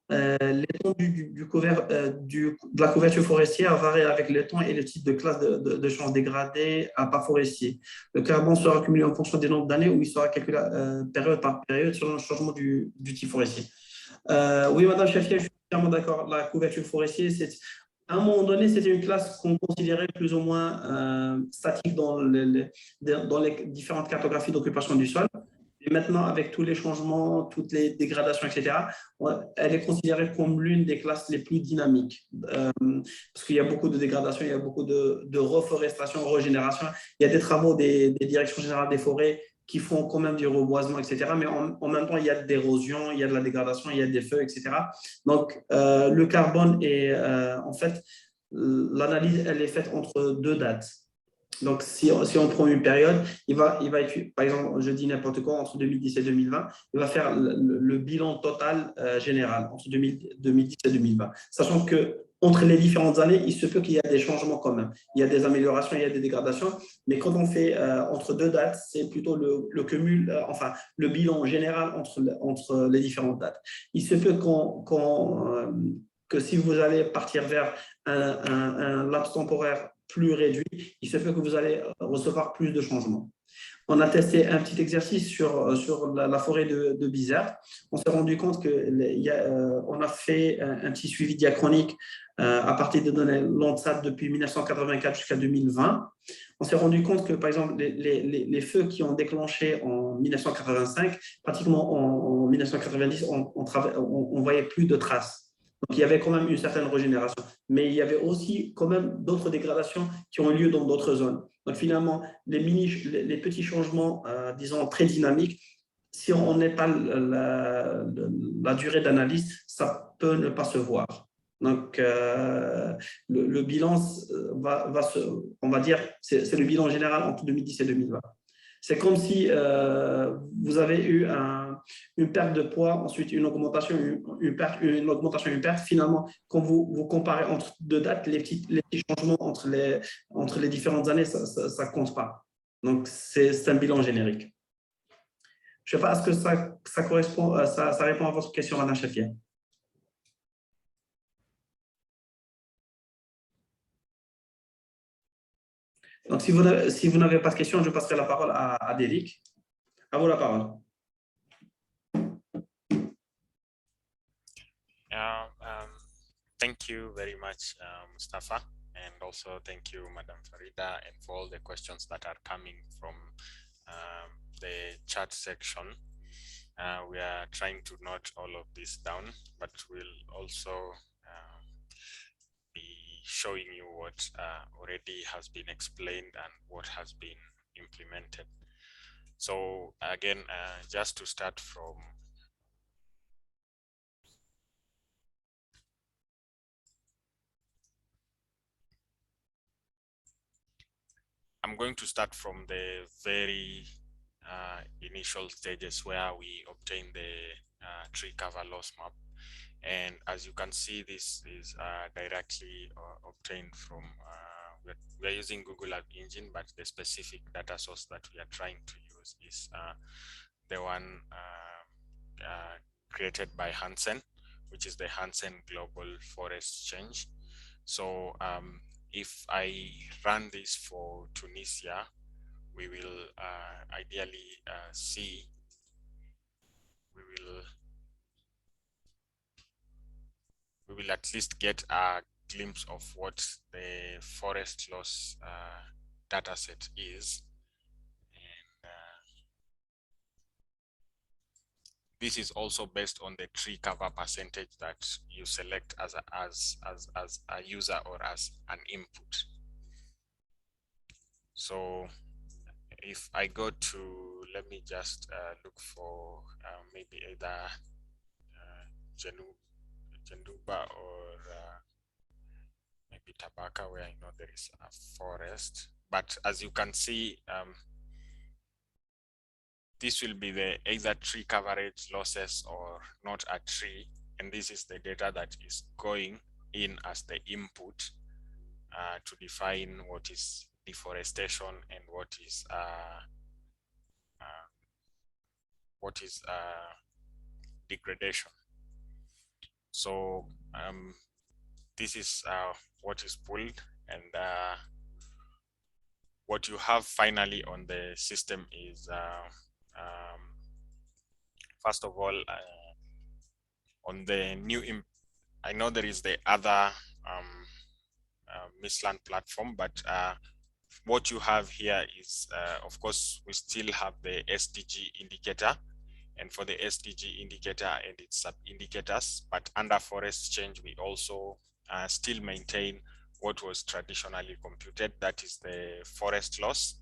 L'étendue de la couverture forestière varie avec le temps et le type de classe de champs dégradés à pas forestier. Le carbone sera accumulé en fonction des nombres d'années où il sera calculé période par période selon le changement du type forestier. Oui, Madame Chafia, je suis entièrement d'accord. La couverture forestière, à un moment donné, c'était une classe qu'on considérait plus ou moins statique dans les différentes cartographies d'occupation du sol. Et maintenant, avec tous les changements, toutes les dégradations, etc., elle est considérée comme l'une des classes les plus dynamiques. Parce qu'il y a beaucoup de dégradations, il y a beaucoup de reforestation, régénération. Il y a des travaux des directions générales des forêts qui font quand même du reboisement, etc. Mais en même temps, il y a de l'érosion, il y a de la dégradation, il y a des feux, etc. Donc, le carbone est, en fait, l'analyse, elle est faite entre deux dates. Donc, si on prend une période, il va être, par exemple, je dis n'importe quoi, entre 2010 et 2020, il va faire le bilan total général entre 2010 et 2020. Sachant qu'entre les différentes années, il se peut qu'il y ait des changements quand même. Il y a des améliorations, il y a des dégradations, mais quand on fait entre deux dates, c'est plutôt le cumul, enfin, le bilan général entre les différentes dates. Il se peut que si vous allez partir vers un laps temporaire plus réduit, il se peut que vous allez recevoir plus de changements. On a testé un petit exercice sur la forêt de Bizerte. On s'est rendu compte qu'on a fait un petit suivi diachronique à partir de données Landsat depuis 1984 jusqu'à 2020. On s'est rendu compte que, par exemple, les feux qui ont déclenché en 1985, pratiquement en 1990, on voyait plus de traces. Donc, il y avait quand même une certaine régénération. Mais il y avait aussi quand même d'autres dégradations qui ont eu lieu dans d'autres zones. Donc, finalement, les petits changements, disons, très dynamiques, si on n'est pas la durée d'analyse, ça peut ne pas se voir. Donc, le bilan on va dire, c'est le bilan général entre 2010 et 2020. C'est comme si vous avez eu un une perte de poids, ensuite une augmentation, une perte. Finalement, quand vous comparez entre deux dates, les petits changements entre les différentes années, ça ne compte pas. Donc, c'est un bilan générique. Je ne sais pas, est-ce que ça correspond, ça répond à votre question, Madame Chafia? Donc, si vous n'avez pas de questions, je passerai la parole à Devik. À vous la parole. Thank you very much, Mustafa, and also thank you, Madam Farida, and for all the questions that are coming from the chat section. We are trying to note all of this down, but we'll also be showing you what already has been explained and what has been implemented. So again, just to start from I'm going to start from the very initial stages where we obtain the tree cover loss map. And as you can see, this is directly obtained from, we're using Google App Engine, but the specific data source that we are trying to use is the one created by Hansen, which is the Hansen Global Forest Change. So if I run this for Tunisia, we will ideally see, we will at least get a glimpse of what the forest loss data set is. And this is also based on the tree cover percentage that you select as a user or as an input. So if I go to, let me just look for maybe either Janduba or maybe Tabaka, where I know there is a forest. But as you can see, this will be the either tree coverage losses or not a tree. And this is the data that is going in as the input to define what is deforestation and what is degradation. So this is what is pulled, and what you have finally on the system is first of all on the new I know there is the other Mistland platform, but what you have here is of course we still have the SDG indicator, and for the SDG indicator and its sub indicators, but under forest change we also still maintain what was traditionally computed, that is the forest loss.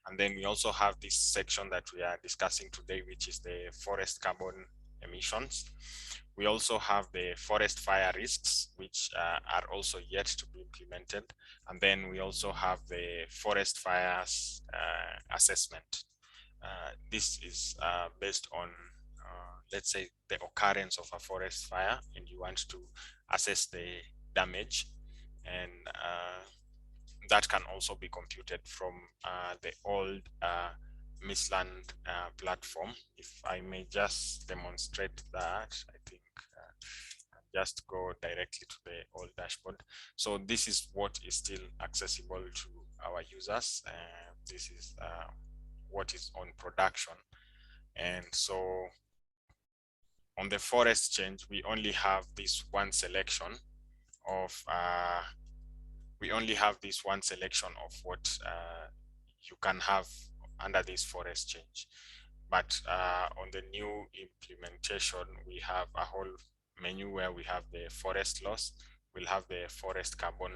And then we also have this section that we are discussing today, which is the forest carbon emissions. We also have the forest fire risks, which are also yet to be implemented. And then we also have the forest fires assessment. This is based on, let's say, the occurrence of a forest fire, and you want to assess the damage. And that can also be computed from the old Mistland platform. If I may just demonstrate that, I think just go directly to the old dashboard. So this is what is still accessible to our users. This is what is on production. And so on the forest change, we only have this one selection of what you can have under this forest change. But on the new implementation, we have a whole menu where we have the forest loss, we'll have the forest carbon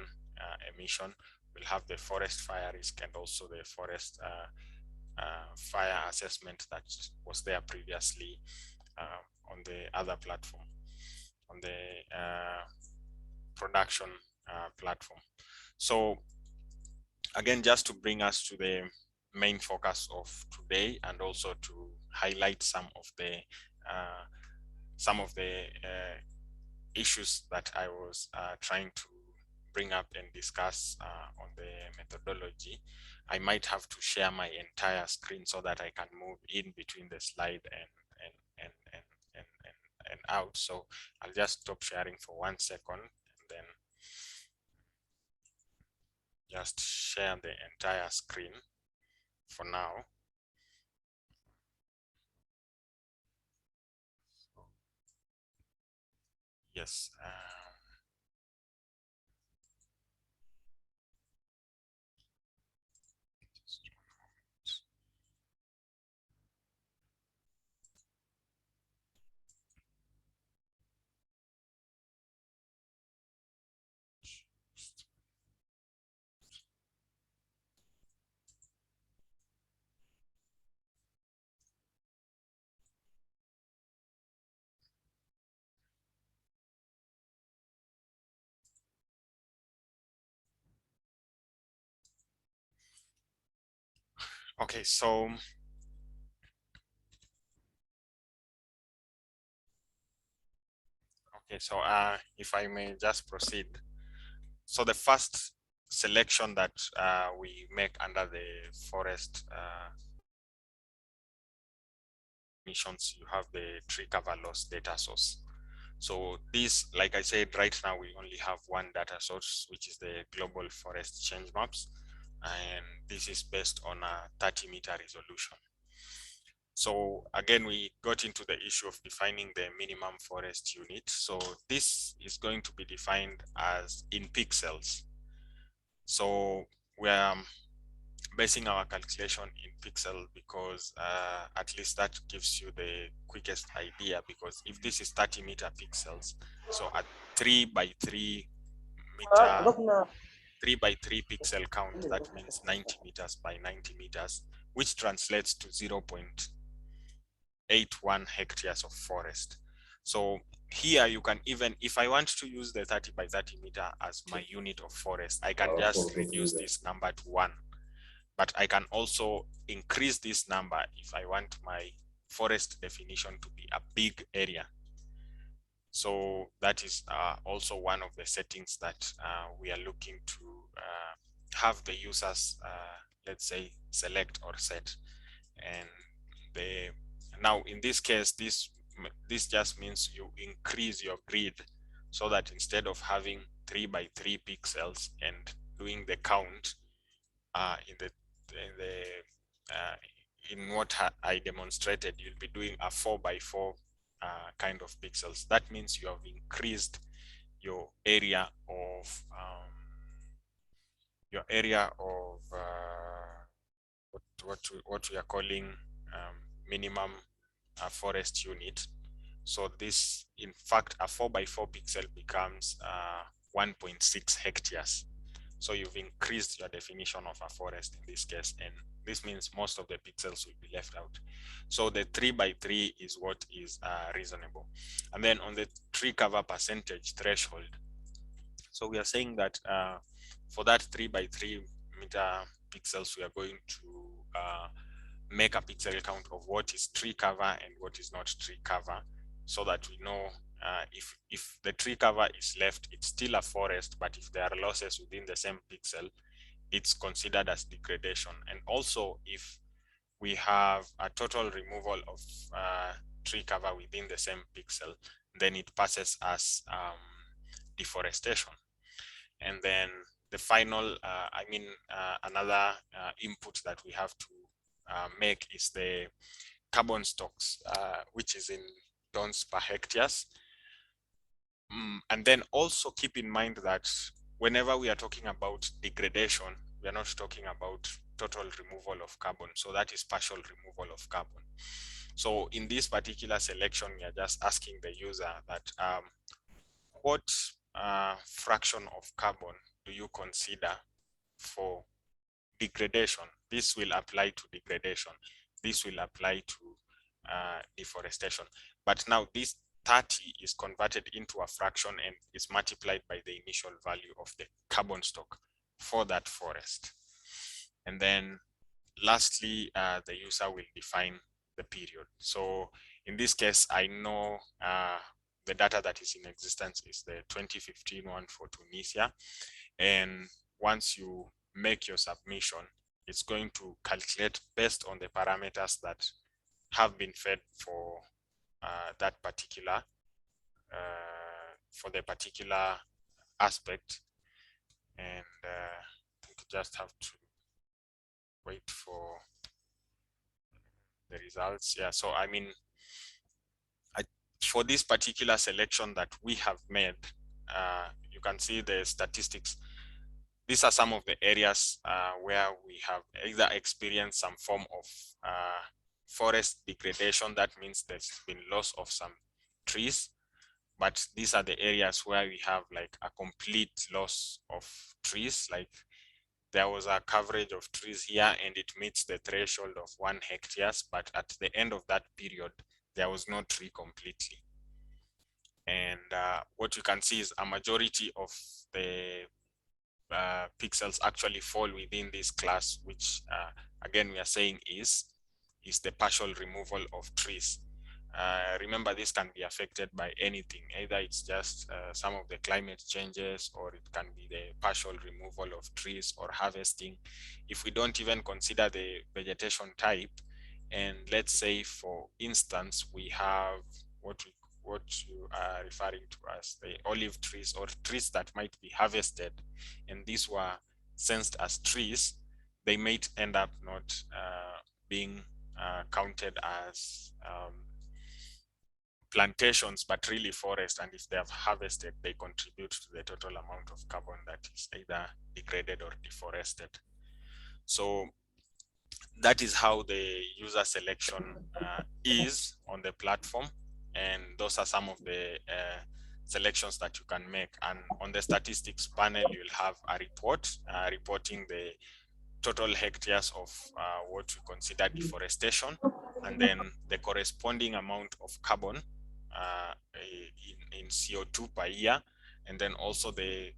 emission, we'll have the forest fire risk, and also the forest fire assessment that was there previously on the other platform, on the production platform. So again, just to bring us to the main focus of today, and also to highlight some of the issues that I was trying to bring up and discuss on the methodology. I might have to share my entire screen so that I can move in between the slide and out. So I'll just stop sharing for 1 second and then just share the entire screen for now. Yes. Okay, so if I may just proceed. So the first selection that we make under the forest missions, you have the tree cover loss data source. So this, like I said, right now we only have one data source, which is the global forest change maps. And this is based on a 30-meter resolution. So again, we got into the issue of defining the minimum forest unit. So this is going to be defined as in pixels. So we are basing our calculation in pixel because at least that gives you the quickest idea, because if this is 30-meter pixels, so at 3 by 3 meter, 3 by 3 pixel count, that means 90 meters by 90 meters, which translates to 0.81 hectares of forest. So here you can even, if I want to use the 30 by 30 meter as my unit of forest, I can just reduce this number to 1. But I can also increase this number if I want my forest definition to be a big area. So that is also one of the settings that we are looking to have the users, let's say, select or set. And now in this case, this just means you increase your grid so that instead of having 3 by 3 pixels and doing the count in what I demonstrated, you'll be doing a 4 by 4 kind of pixels. That means you have increased your area of what we are calling minimum forest unit. So this, in fact, a 4 by 4 pixel becomes 1.6 hectares. So you've increased your definition of a forest in this case, and this means most of the pixels will be left out. So the 3 by 3 is what is reasonable. And then on the tree cover percentage threshold, so we are saying that for that 3 by 3 meter pixels, we are going to make a pixel count of what is tree cover and what is not tree cover, so that we know if the tree cover is left, it's still a forest, but if there are losses within the same pixel, it's considered as degradation. And also, if we have a total removal of tree cover within the same pixel, then it passes as deforestation. And then the final, another input that we have to make is the carbon stocks, which is in tons per hectares. And then also keep in mind that whenever we are talking about degradation, we are not talking about total removal of carbon. So that is partial removal of carbon. So in this particular selection, we are just asking the user that what fraction of carbon do you consider for degradation? This will apply to degradation. This will apply to deforestation. But now this 30 is converted into a fraction and is multiplied by the initial value of the carbon stock for that forest. And then lastly, the user will define the period. So in this case, I know the data that is in existence is the 2015 one for Tunisia. And once you make your submission, it's going to calculate based on the parameters that have been fed for that particular, for the particular aspect. And we just have to wait for the results. Yeah, so I mean, for this particular selection that we have made, you can see the statistics. These are some of the areas where we have either experienced some form of forest degradation. That means there's been loss of some trees, but these are the areas where we have like a complete loss of trees. Like there was a coverage of trees here and it meets the threshold of 1 hectare, but at the end of that period, there was no tree completely. And what you can see is a majority of the pixels actually fall within this class, which again, we are saying is the partial removal of trees. Remember, this can be affected by anything. Either it's just some of the climate changes, or it can be the partial removal of trees or harvesting. If we don't even consider the vegetation type, and let's say, for instance, we have what you are referring to as the olive trees, or trees that might be harvested, and these were sensed as trees, they might end up not being counted as plantations, but really forest. And if they have harvested, they contribute to the total amount of carbon that is either degraded or deforested. So that is how the user selection is on the platform. And those are some of the selections that you can make. And on the statistics panel, you'll have a report reporting the total hectares of what we consider deforestation, and then the corresponding amount of carbon in CO2 per year, and then also the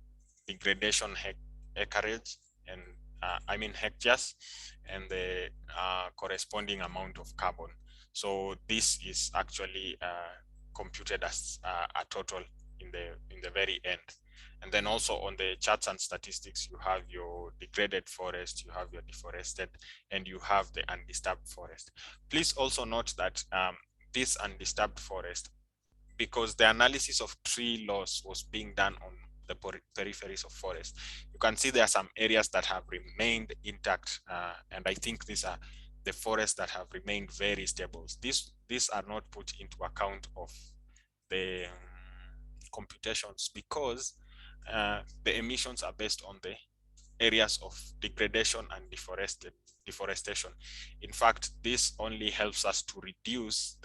degradation acreage, and I mean hectares, and the corresponding amount of carbon. So this is actually computed as a total in the very end. And then also on the charts and statistics, you have your degraded forest, you have your deforested, and you have the undisturbed forest. Please also note that this undisturbed forest, because the analysis of tree loss was being done on the peripheries of forest, you can see there are some areas that have remained intact, and I think these are the forests that have remained very stable. These are not put into account of the computations, because the emissions are based on the areas of degradation and deforestation. In fact, this only helps us to reduce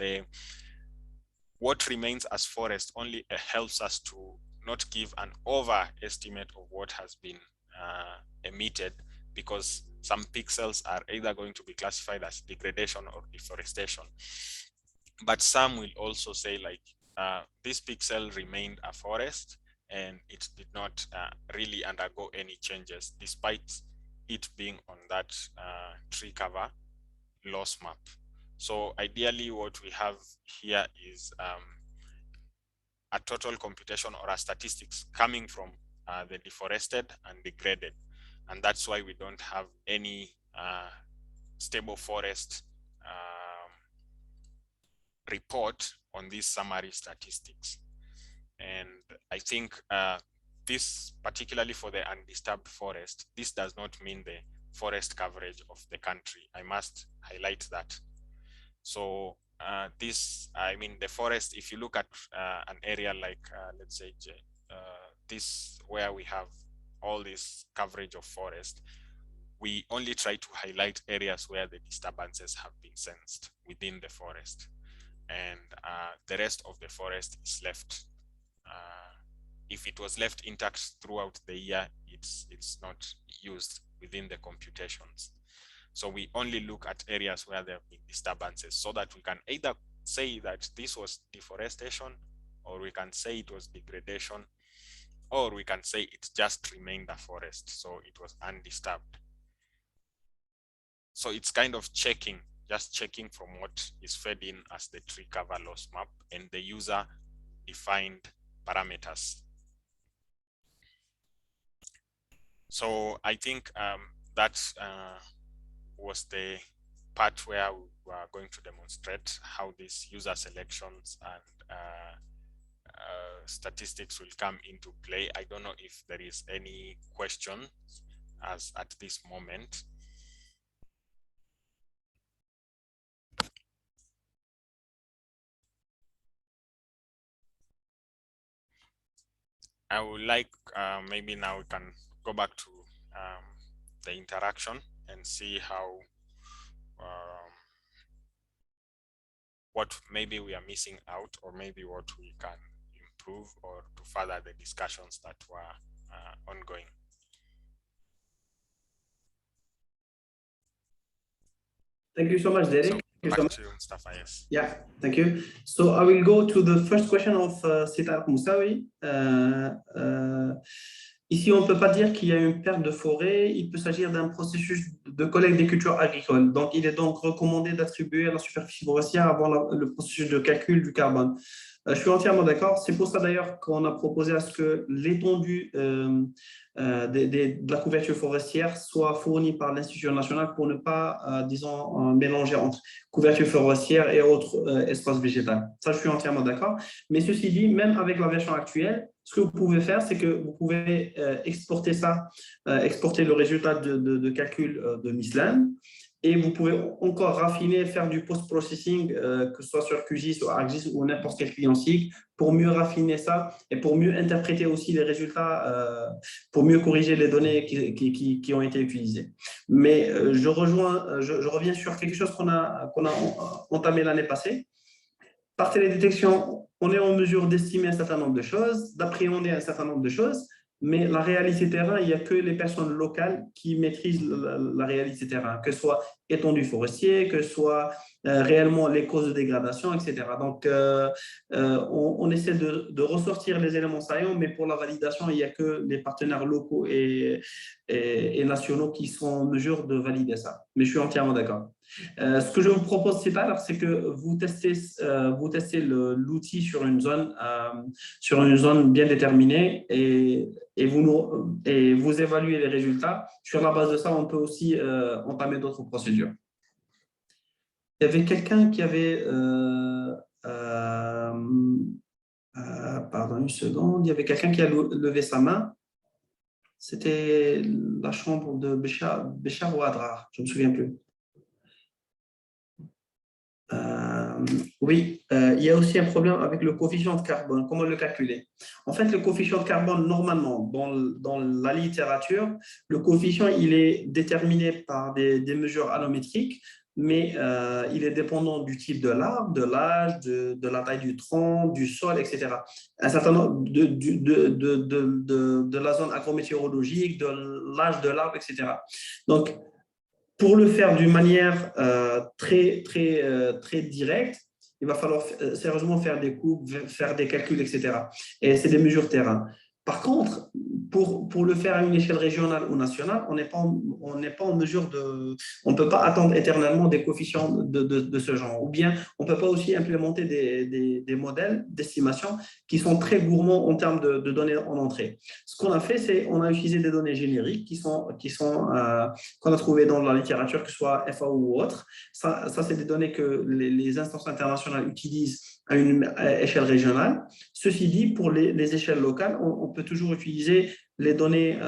what remains as forest, only helps us to not give an overestimate of what has been emitted, because some pixels are either going to be classified as degradation or deforestation. But some will also say, like, this pixel remained a forest and it did not really undergo any changes, despite it being on that tree cover loss map. So ideally, what we have here is a total computation or a statistics coming from the deforested and degraded. And that's why we don't have any stable forest report on these summary statistics. And I think this, particularly for the undisturbed forest, this does not mean the forest coverage of the country. I must highlight that. So this, I mean, the forest, if you look at an area like, let's say, this, where we have all this coverage of forest, we only try to highlight areas where the disturbances have been sensed within the forest. And the rest of the forest is left. If it was left intact throughout the year, it's not used within the computations. So we only look at areas where there have been disturbances, so that we can either say that this was deforestation, or we can say it was degradation, or we can say it just remained a forest, so it was undisturbed. So it's kind of checking, just checking from what is fed in as the tree cover loss map and the user defined parameters. So I think that was the part where we are going to demonstrate how these user selections and statistics will come into play. I don't know if there is any question as at this moment. I would like, maybe now we can go back to the interaction and see how, what maybe we are missing out, or maybe what we can improve, or to further the discussions that were ongoing. Thank you so much, Derek. So back to you, Mustafa, yes. Yeah, thank you. So I will go to the first question of Sitar Moussaoui. Ici, on ne peut pas dire qu'il y a une perte de forêt. Il peut s'agir d'un processus de collecte des cultures agricoles. Donc, il est donc recommandé d'attribuer à la superficie forestière avant le processus de calcul du carbone. Je suis entièrement d'accord. C'est pour ça d'ailleurs qu'on a proposé à ce que l'étendue de la couverture forestière soit fournie par l'Institut national pour ne pas, disons, mélanger entre couverture forestière et autres espaces végétaux. Ça, je suis entièrement d'accord. Mais ceci dit, même avec la version actuelle, ce que vous pouvez faire, c'est que vous pouvez exporter ça, exporter le résultat de calcul de Mislan. Et vous pouvez encore raffiner, faire du post-processing, que ce soit sur QGIS ou ArcGIS ou n'importe quel client SIG, pour mieux raffiner ça et pour mieux interpréter aussi les résultats, pour mieux corriger les données qui ont été utilisées. Mais je reviens sur quelque chose qu'on a entamé l'année passée. Par télédétection, on est en mesure d'estimer un certain nombre de choses, d'appréhender un certain nombre de choses, mais la réalité terrain, il n'y a que les personnes locales qui maîtrisent la réalité terrain, que ce soit étendue forestier, que ce soit réellement les causes de dégradation, etc. Donc, on essaie de ressortir les éléments saillants, mais pour la validation, il n'y a que les partenaires locaux et nationaux qui sont en mesure de valider ça. Mais je suis entièrement d'accord. Ce que je vous propose, c'est que vous testez l'outil sur une zone bien déterminée et vous évaluez les résultats. Sur la base de ça, on peut aussi entamer d'autres procédures. Il y avait quelqu'un qui avait… pardon, une seconde. Il y avait quelqu'un qui a levé sa main. C'était la chambre de Béchar ou Adrar, je ne me souviens plus. Oui, il y a aussi un problème avec le coefficient de carbone. Comment le calculer? En fait, le coefficient de carbone, normalement, dans la littérature, le coefficient, il est déterminé par des mesures anométriques, mais il est dépendant du type de l'arbre, de l'âge, de la taille du tronc, du sol, etc. Un certain nombre de la zone agrométéorologique, de l'âge de l'arbre, etc. Donc, pour le faire d'une manière très directe, il va falloir sérieusement faire des coupes, faire des calculs, etc. Et c'est des mesures terrain. Par contre, pour le faire à une échelle régionale ou nationale, on n'est pas en mesure on ne peut pas attendre éternellement des coefficients de ce genre. Ou bien, on ne peut pas aussi implémenter des modèles d'estimation qui sont très gourmands en termes de données en entrée. Ce qu'on a fait, c'est qu'on a utilisé des données génériques qu'on a trouvées dans la littérature, que ce soit FAO ou autre. Ça c'est des données que les instances internationales utilisent à une échelle régionale. Ceci dit, pour les échelles locales, on peut toujours utiliser les données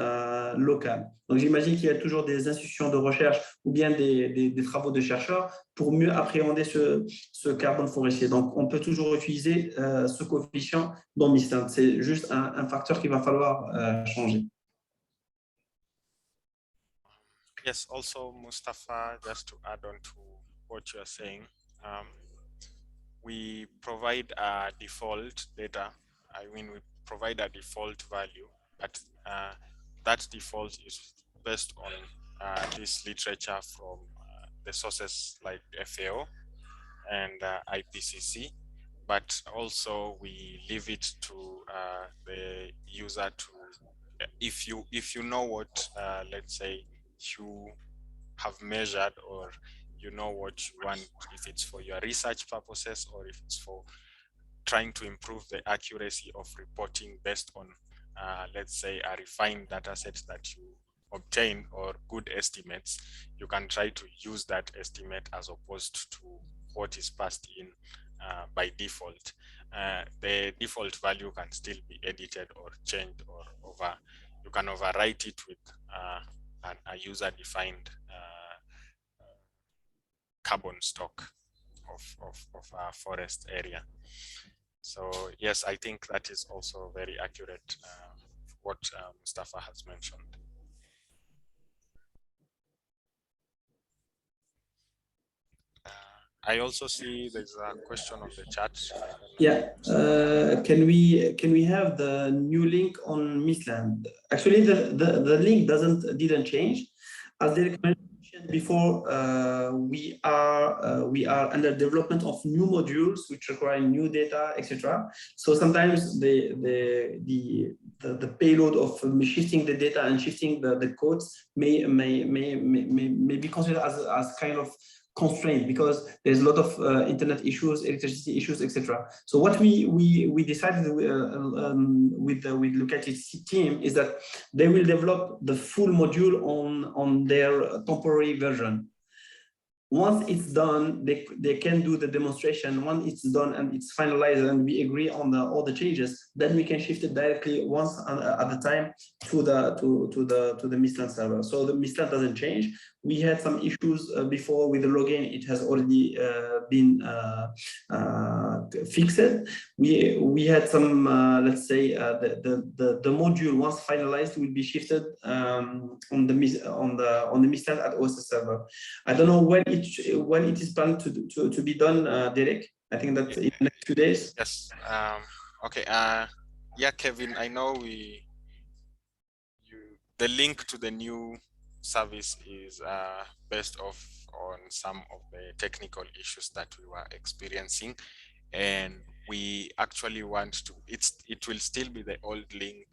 locales. Donc, j'imagine qu'il y a toujours des institutions de recherche ou bien des travaux de chercheurs pour mieux appréhender ce carbone forestier. Donc, on peut toujours utiliser ce coefficient dans Mislan. C'est juste un facteur qu'il va falloir changer. Yes, also, Mustafa, just to add on to what you are saying, we provide a default data. I mean, we provide a default value, but that default is based on this literature from the sources like FAO and IPCC, but also we leave it to the user to, if you know what, let's say, you have measured, or you know what you want, if it's for your research purposes or if it's for trying to improve the accuracy of reporting based on, let's say, a refined data set that you obtain or good estimates, you can try to use that estimate as opposed to what is passed in by default. The default value can still be edited or changed, or you can overwrite it with a user-defined carbon stock of a forest area. So yes, I think that is also very accurate, what Mustafa has mentioned. I also see there's a question on the chat. Yeah, can we have the new link on Mistland? Actually, the link didn't change. As Derek mentioned before, we are under development of new modules which require new data, etc. So sometimes the payload of shifting the data and shifting the codes may be considered as kind of constraint, because there's a lot of internet issues, electricity issues, etc. So what we decided with Lucati's team is that they will develop the full module on their temporary version. Once it's done, they can do the demonstration. Once it's done and it's finalized and we agree on all the changes, then we can shift it directly once at a time to the Mistland server. So the Mistland doesn't change. We had some issues before with the login. It has already been fixed. We had some, let's say, the module once finalized will be shifted on the Mistland at OSS server. I don't know when it is planned to be done, Derek. I think that in the next 2 days. Yes. Okay. Yeah, Kevin. I know the link to the new service is based off on some of the technical issues that we were experiencing, and we actually want to. It will still be the old link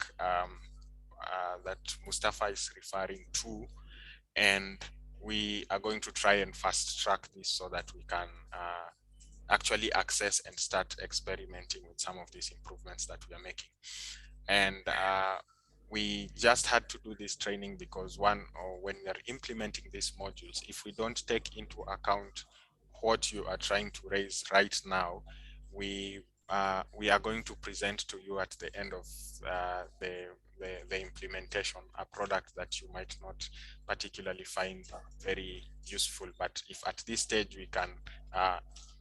that Mustafa is referring to, and we are going to try and fast track this so that we can actually access and start experimenting with some of these improvements that we are making. And we just had to do this training because when we are implementing these modules, if we don't take into account what you are trying to raise right now, we are going to present to you at the end of the implementation a product that you might not particularly find very useful. But if at this stage we can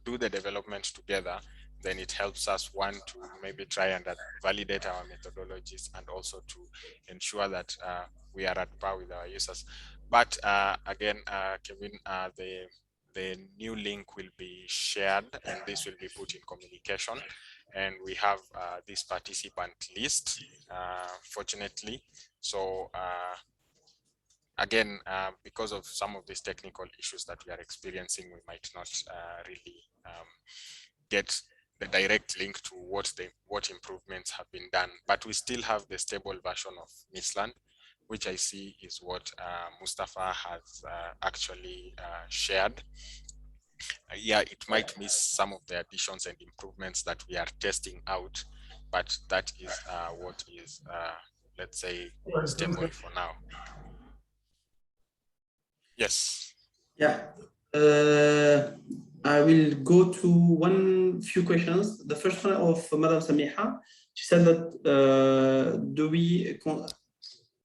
do the development together, then it helps us, one, to maybe try and validate our methodologies, and also to ensure that we are at par with our users. But again, Kevin, the new link will be shared, and this will be put in communication. And we have this participant list, fortunately. So again, because of some of these technical issues that we are experiencing, we might not really get the direct link to what improvements have been done. But we still have the stable version of Mistland, which I see is what Mustafa has actually shared. Yeah, it might miss some of the additions and improvements that we are testing out, but that is what is, let's say, stable for now. Yes. Yeah. I will go to few questions. The first one of Madame Samiha. She said that do we...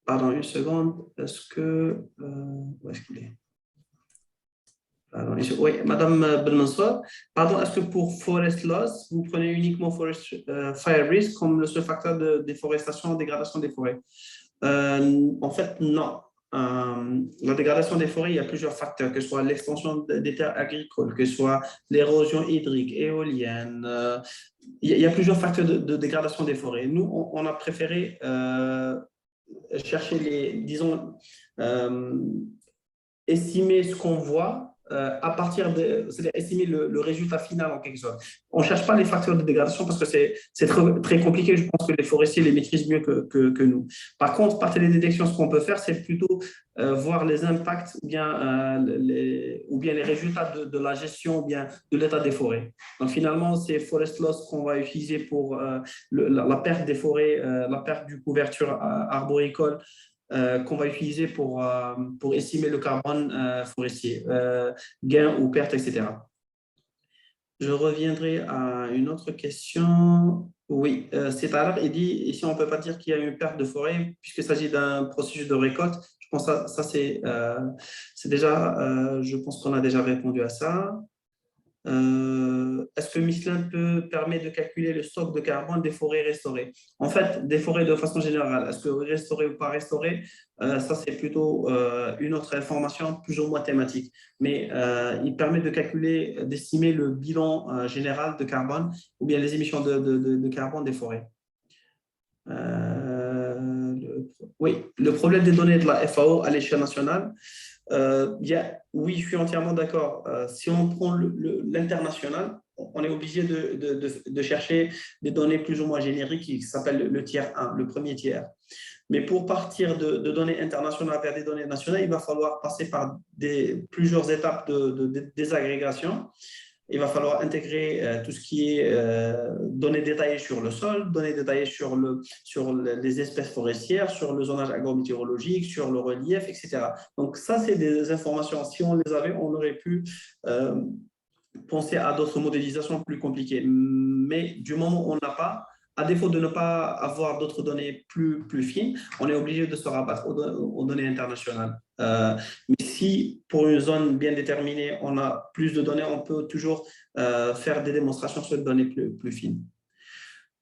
Pardon, une seconde. Est-ce que... où est-ce qu'il est? Pardon, oui, Madame Belmansour. Pardon, est-ce que pour Forest Loss, vous prenez uniquement Forest Fire Risk comme le seul facteur de déforestation, dégradation des forêts? En fait, non. La dégradation des forêts, il y a plusieurs facteurs, que ce soit l'extension des terres agricoles, que ce soit l'érosion hydrique, éolienne. Il y a plusieurs facteurs de dégradation des forêts. Nous, on a préféré chercher disons, estimer ce qu'on voit à partir de, c'est-à-dire estimer le résultat final en quelque sorte. On ne cherche pas les facteurs de dégradation parce que c'est très, très compliqué. Je pense que les forestiers les maîtrisent mieux que nous. Par contre, par télédétection, ce qu'on peut faire, c'est plutôt voir les impacts ou bien les résultats de la gestion ou bien de l'état des forêts. Donc finalement, c'est forest loss qu'on va utiliser pour la perte des forêts, la perte du couverture arboricole, qu'on va utiliser pour estimer le carbone forestier, gain ou perte, etc. Je reviendrai à une autre question. Oui, c'est à l'heure, il dit, ici on ne peut pas dire qu'il y a une perte de forêt puisqu'il s'agit d'un processus de récolte. Je pense que ça c'est déjà, je pense qu'on a déjà répondu à ça. Est-ce que Michelin peut permettre de calculer le stock de carbone des forêts restaurées? En fait, des forêts de façon générale, est-ce que restaurées ou pas restaurées, ça c'est plutôt une autre information plus ou moins thématique. Mais il permet de calculer, d'estimer le bilan général de carbone ou bien les émissions de carbone des forêts. Oui, le problème des données de la FAO à l'échelle nationale, oui, je suis entièrement d'accord. Si on prend l'international, on est obligé de chercher des données plus ou moins génériques qui s'appellent le tiers 1, le premier tiers. Mais pour partir de données internationales vers des données nationales, il va falloir passer par plusieurs étapes de désagrégation. Il va falloir intégrer tout ce qui est données détaillées sur le sol, données détaillées sur les espèces forestières, sur le zonage agrométéorologique, sur le relief, etc. Donc ça, c'est des informations. Si on les avait, on aurait pu penser à d'autres modélisations plus compliquées. Mais du moment où on n'a pas, à défaut de ne pas avoir d'autres données plus fines, on est obligé de se rabattre aux données internationales. Mais si pour une zone bien déterminée, on a plus de données, on peut toujours faire des démonstrations sur des données plus fines.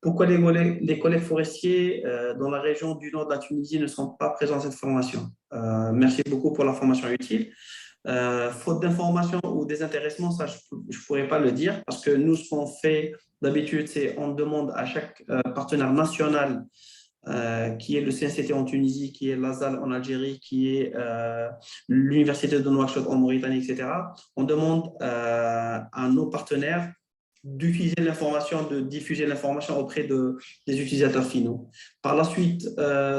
Pourquoi les collègues forestiers dans la région du nord de la Tunisie ne sont pas présents dans cette formation? Merci beaucoup pour l'information utile. Faute d'information ou désintéressement, ça je ne pourrais pas le dire parce que nous, ce qu'on fait d'habitude, c'est on demande à chaque partenaire national qui est le CNCT en Tunisie, qui est l'ASAL en Algérie, qui est l'Université de Nouakchott en Mauritanie, etc. On demande à nos partenaires d'utiliser l'information, de diffuser l'information auprès des utilisateurs finaux. Par la suite,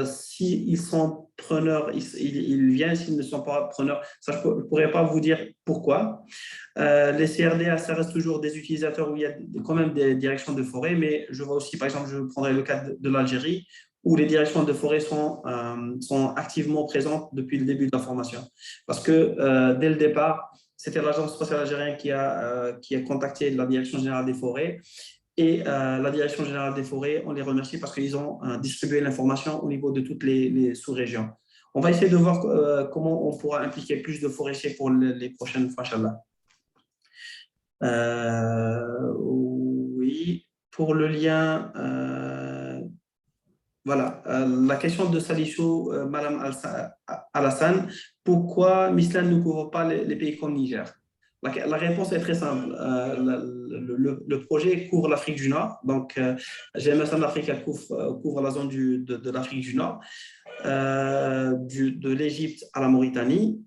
s'ils sont preneurs, ils viennent, s'ils ne sont pas preneurs, ça je ne pourrais pas vous dire pourquoi. Les CRDA, ça reste toujours des utilisateurs où il y a quand même des directions de forêt, mais je vois aussi, par exemple, je prendrai le cas de l'Algérie, où les directions de forêt sont activement présentes depuis le début de la formation. Parce que dès le départ, c'était l'Agence spatiale algérienne qui a contacté la Direction générale des forêts. Et la Direction générale des forêts, on les remercie parce qu'ils ont distribué l'information au niveau de toutes les sous-régions. On va essayer de voir comment on pourra impliquer plus de forestiers pour les prochaines fois, Inch'Allah. Oui, pour le lien, voilà, la question de Salissou, Madame Alassane, pourquoi Michelin ne couvre pas les pays comme Niger? La réponse est très simple. Le projet couvre l'Afrique du Nord, donc GMS en Afrique couvre la zone de l'Afrique du Nord, de l'Égypte à la Mauritanie.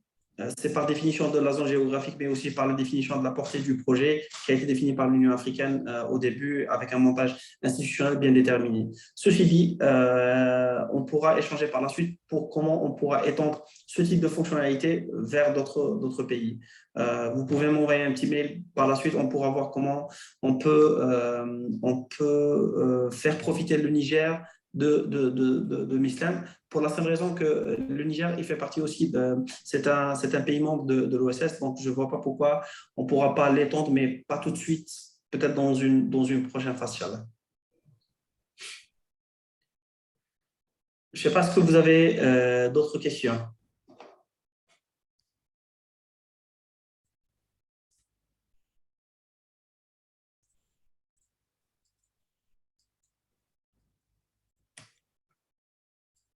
C'est par définition de la zone géographique, mais aussi par la définition de la portée du projet qui a été définie par l'Union africaine au début avec un montage institutionnel bien déterminé. Ceci dit, on pourra échanger par la suite pour comment on pourra étendre ce type de fonctionnalité vers d'autres pays. Vous pouvez m'envoyer un petit mail par la suite, on pourra voir comment on peut faire profiter le Niger de Michelin, pour la simple raison que le Niger, il fait partie aussi c'est un pays membre de l'OSS, donc je ne vois pas pourquoi on ne pourra pas l'étendre, mais pas tout de suite, peut-être dans une prochaine phase. Je ne sais pas si vous avez d'autres questions.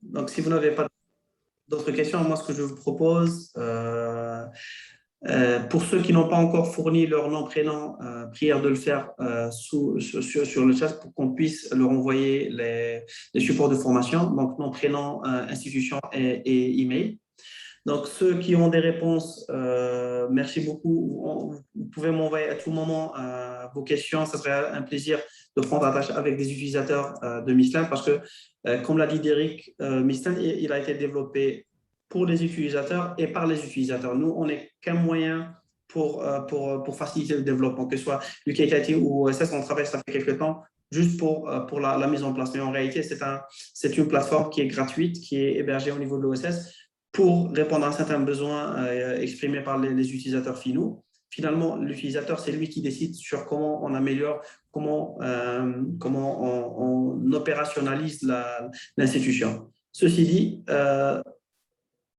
Donc, si vous n'avez pas d'autres questions, moi, ce que je vous propose, pour ceux qui n'ont pas encore fourni leur nom, prénom, prière de le faire sur le chat pour qu'on puisse leur envoyer les supports de formation, donc nom, prénom, institution et email. Donc, ceux qui ont des réponses, merci beaucoup. Vous pouvez m'envoyer à tout moment vos questions. Ce serait un plaisir de prendre attache avec des utilisateurs de Mistral parce que, comme l'a dit Derek, Mistral, il a été développé pour les utilisateurs et par les utilisateurs. Nous, on n'est qu'un moyen pour faciliter le développement, que ce soit UKIT ou OSS. On travaille, ça fait quelques temps, juste pour la mise en place. Mais en réalité, c'est une plateforme qui est gratuite, qui est hébergée au niveau de l'OSS pour répondre à certains besoins exprimés par les utilisateurs finaux. Finalement, l'utilisateur, c'est lui qui décide sur comment on améliore, comment on opérationnalise l'institution. Ceci dit,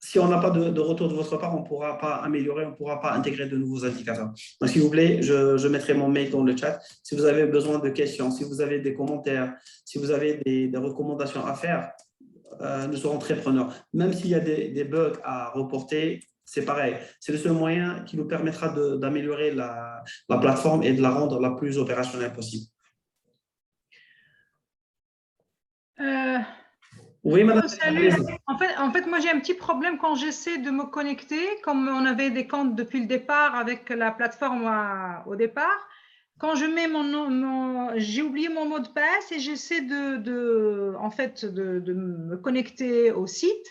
si on n'a pas de retour de votre part, on ne pourra pas améliorer, on ne pourra pas intégrer de nouveaux indicateurs. Donc, s'il vous plaît, je mettrai mon mail dans le chat. Si vous avez besoin de questions, si vous avez des commentaires, si vous avez des recommandations à faire, nous serons très preneurs. Même s'il y a des bugs à reporter, c'est pareil. C'est le seul moyen qui nous permettra d'améliorer la plateforme et de la rendre la plus opérationnelle possible. Oui, madame. Salut. En fait, moi, j'ai un petit problème quand j'essaie de me connecter. Comme on avait des comptes depuis le départ avec la plateforme au départ, quand je mets j'ai oublié mon mot de passe et j'essaie de me connecter au site.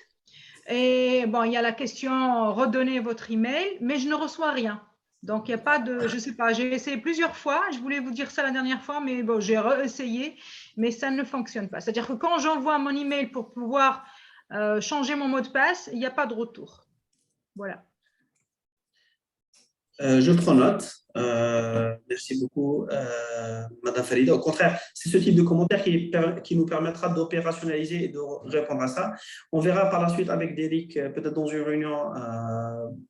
Et bon, il y a la question redonner votre email, mais je ne reçois rien. Donc, il n'y a pas de, je ne sais pas, j'ai essayé plusieurs fois. Je voulais vous dire ça la dernière fois, mais bon, j'ai réessayé, mais ça ne fonctionne pas. C'est-à-dire que quand j'envoie mon email pour pouvoir changer mon mot de passe, il n'y a pas de retour. Voilà. Je prends note. Merci beaucoup, Madame Farida. Au contraire, c'est ce type de commentaire qui nous permettra d'opérationnaliser et de répondre à ça. On verra par la suite avec Derek, peut-être dans une réunion,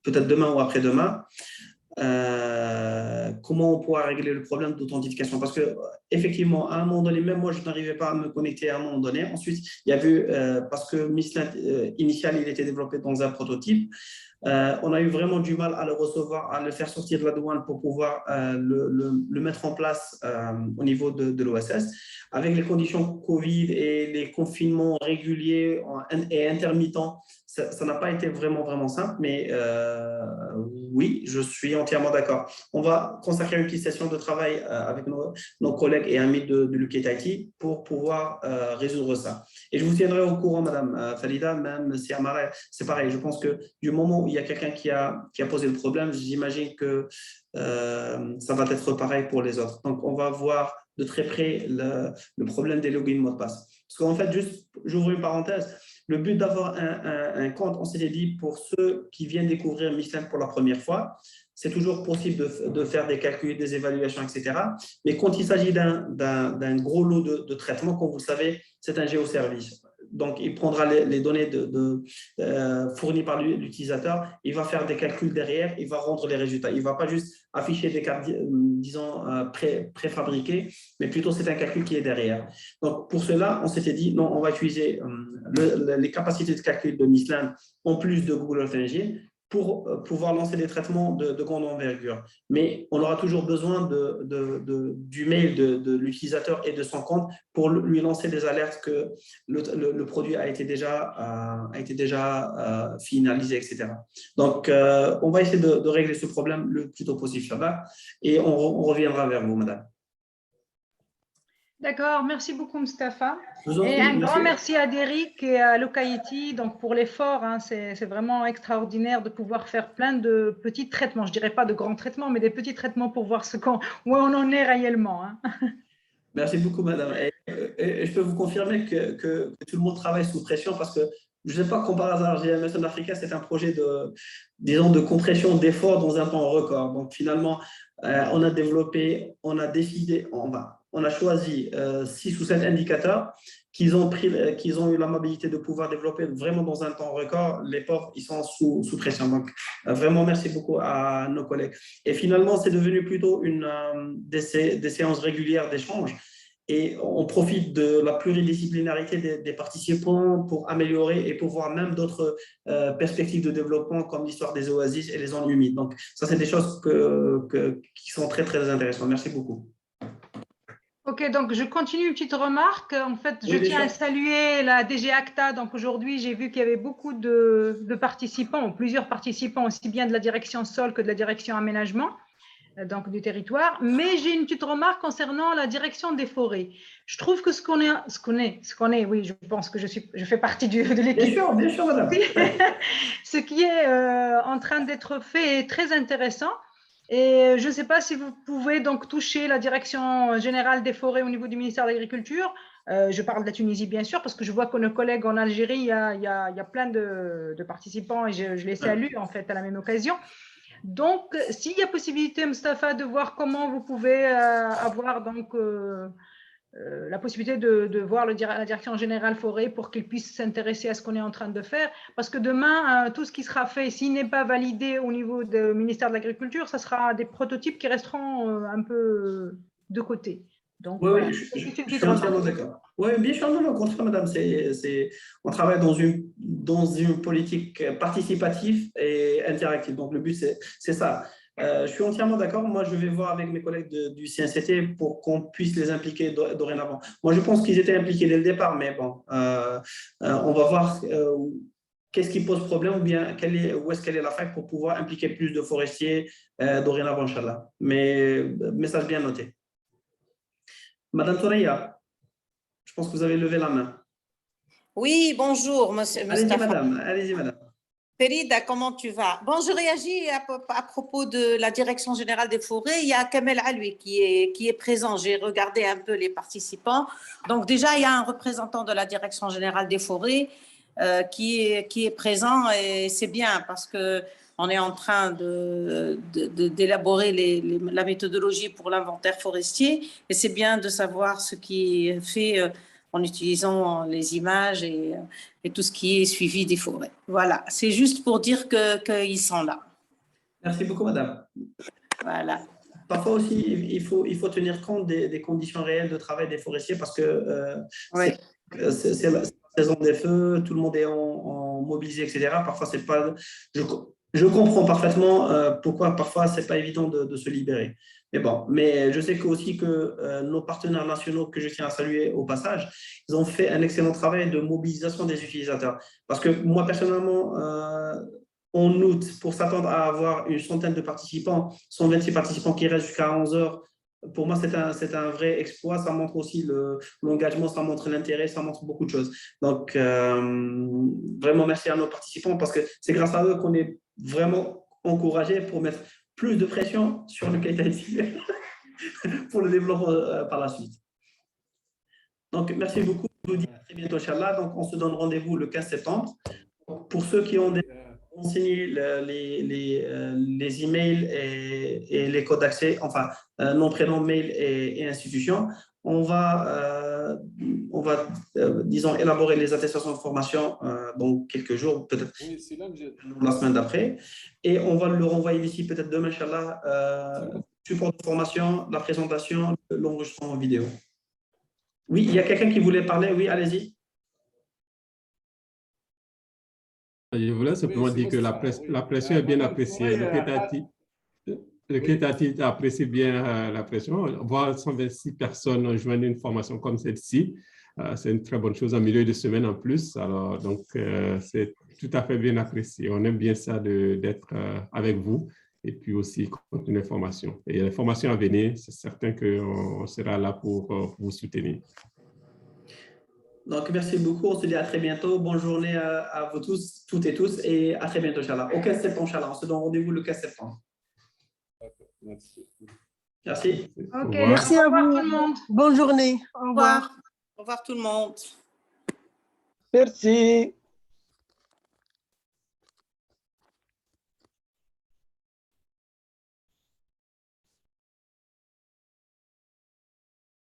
peut-être demain ou après-demain, comment on pourra régler le problème d'authentification. Parce que effectivement, à un moment donné, même moi, je n'arrivais pas à me connecter à un moment donné. Ensuite, il y a eu, parce que Mistral initial, il était développé dans un prototype. On a eu vraiment du mal à le recevoir, à le faire sortir de la douane pour pouvoir le mettre en place au niveau de l'OSS. Avec les conditions Covid et les confinements réguliers et intermittents, ça n'a pas été vraiment simple, mais oui, je suis entièrement d'accord. On va consacrer une petite session de travail avec nos collègues et amis de l'UKIT pour pouvoir résoudre ça. Et je vous tiendrai au courant, Madame Farida, même si Amara, c'est pareil. Je pense que du moment où il y a quelqu'un qui a posé le problème, j'imagine que ça va être pareil pour les autres. Donc, on va voir de très près le problème des logins mot de passe. Parce qu'en fait, juste, j'ouvre une parenthèse, le but d'avoir un compte, on s'était dit, pour ceux qui viennent découvrir Mistral pour la première fois, c'est toujours possible de faire des calculs, des évaluations, etc. Mais quand il s'agit d'un gros lot de traitement, comme vous le savez, c'est un géoservice. Donc, il prendra les données fournies par l'utilisateur, il va faire des calculs derrière, il va rendre les résultats. Il ne va pas juste afficher des cartes, disons, préfabriquées, mais plutôt c'est un calcul qui est derrière. Donc, pour cela, on s'était dit, non, on va utiliser les capacités de calcul de Mistral en plus de Google Earth Engine pour pouvoir lancer des traitements de grande envergure. Mais on aura toujours besoin du mail de l'utilisateur et de son compte pour lui lancer des alertes que le produit a été déjà finalisé, etc. Donc, on va essayer de régler ce problème le plus tôt possible, Shabbat, et on reviendra vers vous, madame. D'accord, merci beaucoup Mustapha. Et un grand merci à Derek et à l'UKIT pour l'effort. Hein, c'est vraiment extraordinaire de pouvoir faire plein de petits traitements. Je ne dirais pas de grands traitements, mais des petits traitements pour voir où on en est réellement. Hein. Merci beaucoup, madame. Et je peux vous confirmer que tout le monde travaille sous pression parce que je ne sais pas, comme par hasard, GMS en Africa, c'est un projet de compression d'efforts dans un temps record. Donc, finalement, on a développé, on a décidé, on a choisi 6 ou 7 indicateurs qu'ils ont eu l'amabilité de pouvoir développer vraiment dans un temps record. Les pauvres, ils sont sous pression. Donc, vraiment, merci beaucoup à nos collègues. Et finalement, c'est devenu plutôt des séances régulières d'échange. Et on profite de la pluridisciplinarité des participants pour améliorer et pour voir même d'autres perspectives de développement comme l'histoire des oasis et les zones humides. Donc, ça, c'est des choses qui sont très, très intéressantes. Merci beaucoup. Ok, donc je continue une petite remarque. En fait, je tiens à saluer la DG Acta. Donc aujourd'hui, j'ai vu qu'il y avait beaucoup de participants, ou plusieurs participants, aussi bien de la direction sol que de la direction aménagement, donc du territoire. Mais j'ai une petite remarque concernant la direction des forêts. Je trouve que ce qu'on est, oui, je pense que je fais partie de l'équipe. Bien sûr, madame. Ce qui est en train d'être fait est très intéressant. Et je ne sais pas si vous pouvez donc toucher la direction générale des forêts au niveau du ministère de l'Agriculture. Je parle de la Tunisie, bien sûr, parce que je vois que nos collègues en Algérie, il y a plein de participants et je les salue en fait à la même occasion. Donc, s'il y a possibilité, Mustapha, de voir comment vous pouvez avoir donc la possibilité de voir la direction générale forêt pour qu'ils puissent s'intéresser à ce qu'on est en train de faire. Parce que demain, tout ce qui sera fait, s'il n'est pas validé au niveau du ministère de l'Agriculture, ça sera des prototypes qui resteront un peu de côté. Donc, oui, voilà. Oui, je suis entièrement d'accord. Oui, bien sûr, non, au contraire, madame, on travaille dans une politique participative et interactive. Donc, le but, c'est ça. Je suis entièrement d'accord. Moi, je vais voir avec mes collègues du CNCT pour qu'on puisse les impliquer dorénavant. Moi, je pense qu'ils étaient impliqués dès le départ, mais bon, on va voir qu'est-ce qui pose problème ou bien où est-ce qu'elle est la faille pour pouvoir impliquer plus de forestiers dorénavant, Inch'Allah. Mais message bien noté. Madame Toreya, je pense que vous avez levé la main. Oui, bonjour, monsieur Mustapha. Allez-y, madame. Ferida, comment tu vas? Bon, je réagis à propos de la Direction générale des forêts. Il y a Kamel Aloui qui est présent. J'ai regardé un peu les participants. Donc déjà, il y a un représentant de la Direction générale des forêts qui est présent et c'est bien parce que on est en train d'élaborer la méthodologie pour l'inventaire forestier et c'est bien de savoir ce qui est fait en utilisant les images et tout ce qui est suivi des forêts. Voilà, c'est juste pour dire qu'ils sont là. Merci beaucoup, madame. Voilà. Parfois aussi, il faut tenir compte des conditions réelles de travail des forestiers parce que c'est la saison des feux, tout le monde est en mobilisé, etc. Parfois, c'est pas... Je comprends parfaitement pourquoi parfois, ce n'est pas évident de se libérer. Mais bon, mais je sais aussi que nos partenaires nationaux, que je tiens à saluer au passage, ils ont fait un excellent travail de mobilisation des utilisateurs. Parce que moi, personnellement, en août, pour s'attendre à avoir une centaine de participants, 126 participants qui restent jusqu'à 11 heures, pour moi, c'est un vrai exploit. Ça montre aussi l'engagement, ça montre l'intérêt, ça montre beaucoup de choses. Donc, vraiment, merci à nos participants parce que c'est grâce à eux qu'on est vraiment encouragés pour mettre plus de pression sur le KTIC pour le développement par la suite. Donc, merci beaucoup. Je vous dis à très bientôt, Inch'Allah. Donc, on se donne rendez-vous le 15 septembre. Pour ceux qui ont renseigné les emails et les codes d'accès, enfin, nom, prénom, mail et institution, on va disons, élaborer les attestations de formation dans quelques jours, peut-être la semaine d'après. Et on va le renvoyer d'ici peut-être demain, Inch'Allah, support de formation, la présentation, l'enregistrement vidéo. Oui, il y a quelqu'un qui voulait parler. Oui, allez-y. Je voulais simplement dire que la pression est bien appréciée. Le KTAT apprécie bien la pression. Voir 126 personnes joindre une formation comme celle-ci, c'est une très bonne chose en milieu de semaine en plus. Alors, donc, c'est tout à fait bien apprécié. On aime bien ça d'être avec vous et puis aussi continuer la formation. Et les formations à venir, c'est certain qu'on sera là pour vous soutenir. Donc, merci beaucoup. On se dit à très bientôt. Bonne journée à vous tous, toutes et tous, et à très bientôt, Inch'Allah. Au 15 septembre, Inch'Allah. On se donne rendez-vous le 15 septembre. Merci. Merci. Okay. Merci à vous. Tout le monde. Bonne journée. Au revoir. Au revoir tout le monde. Merci.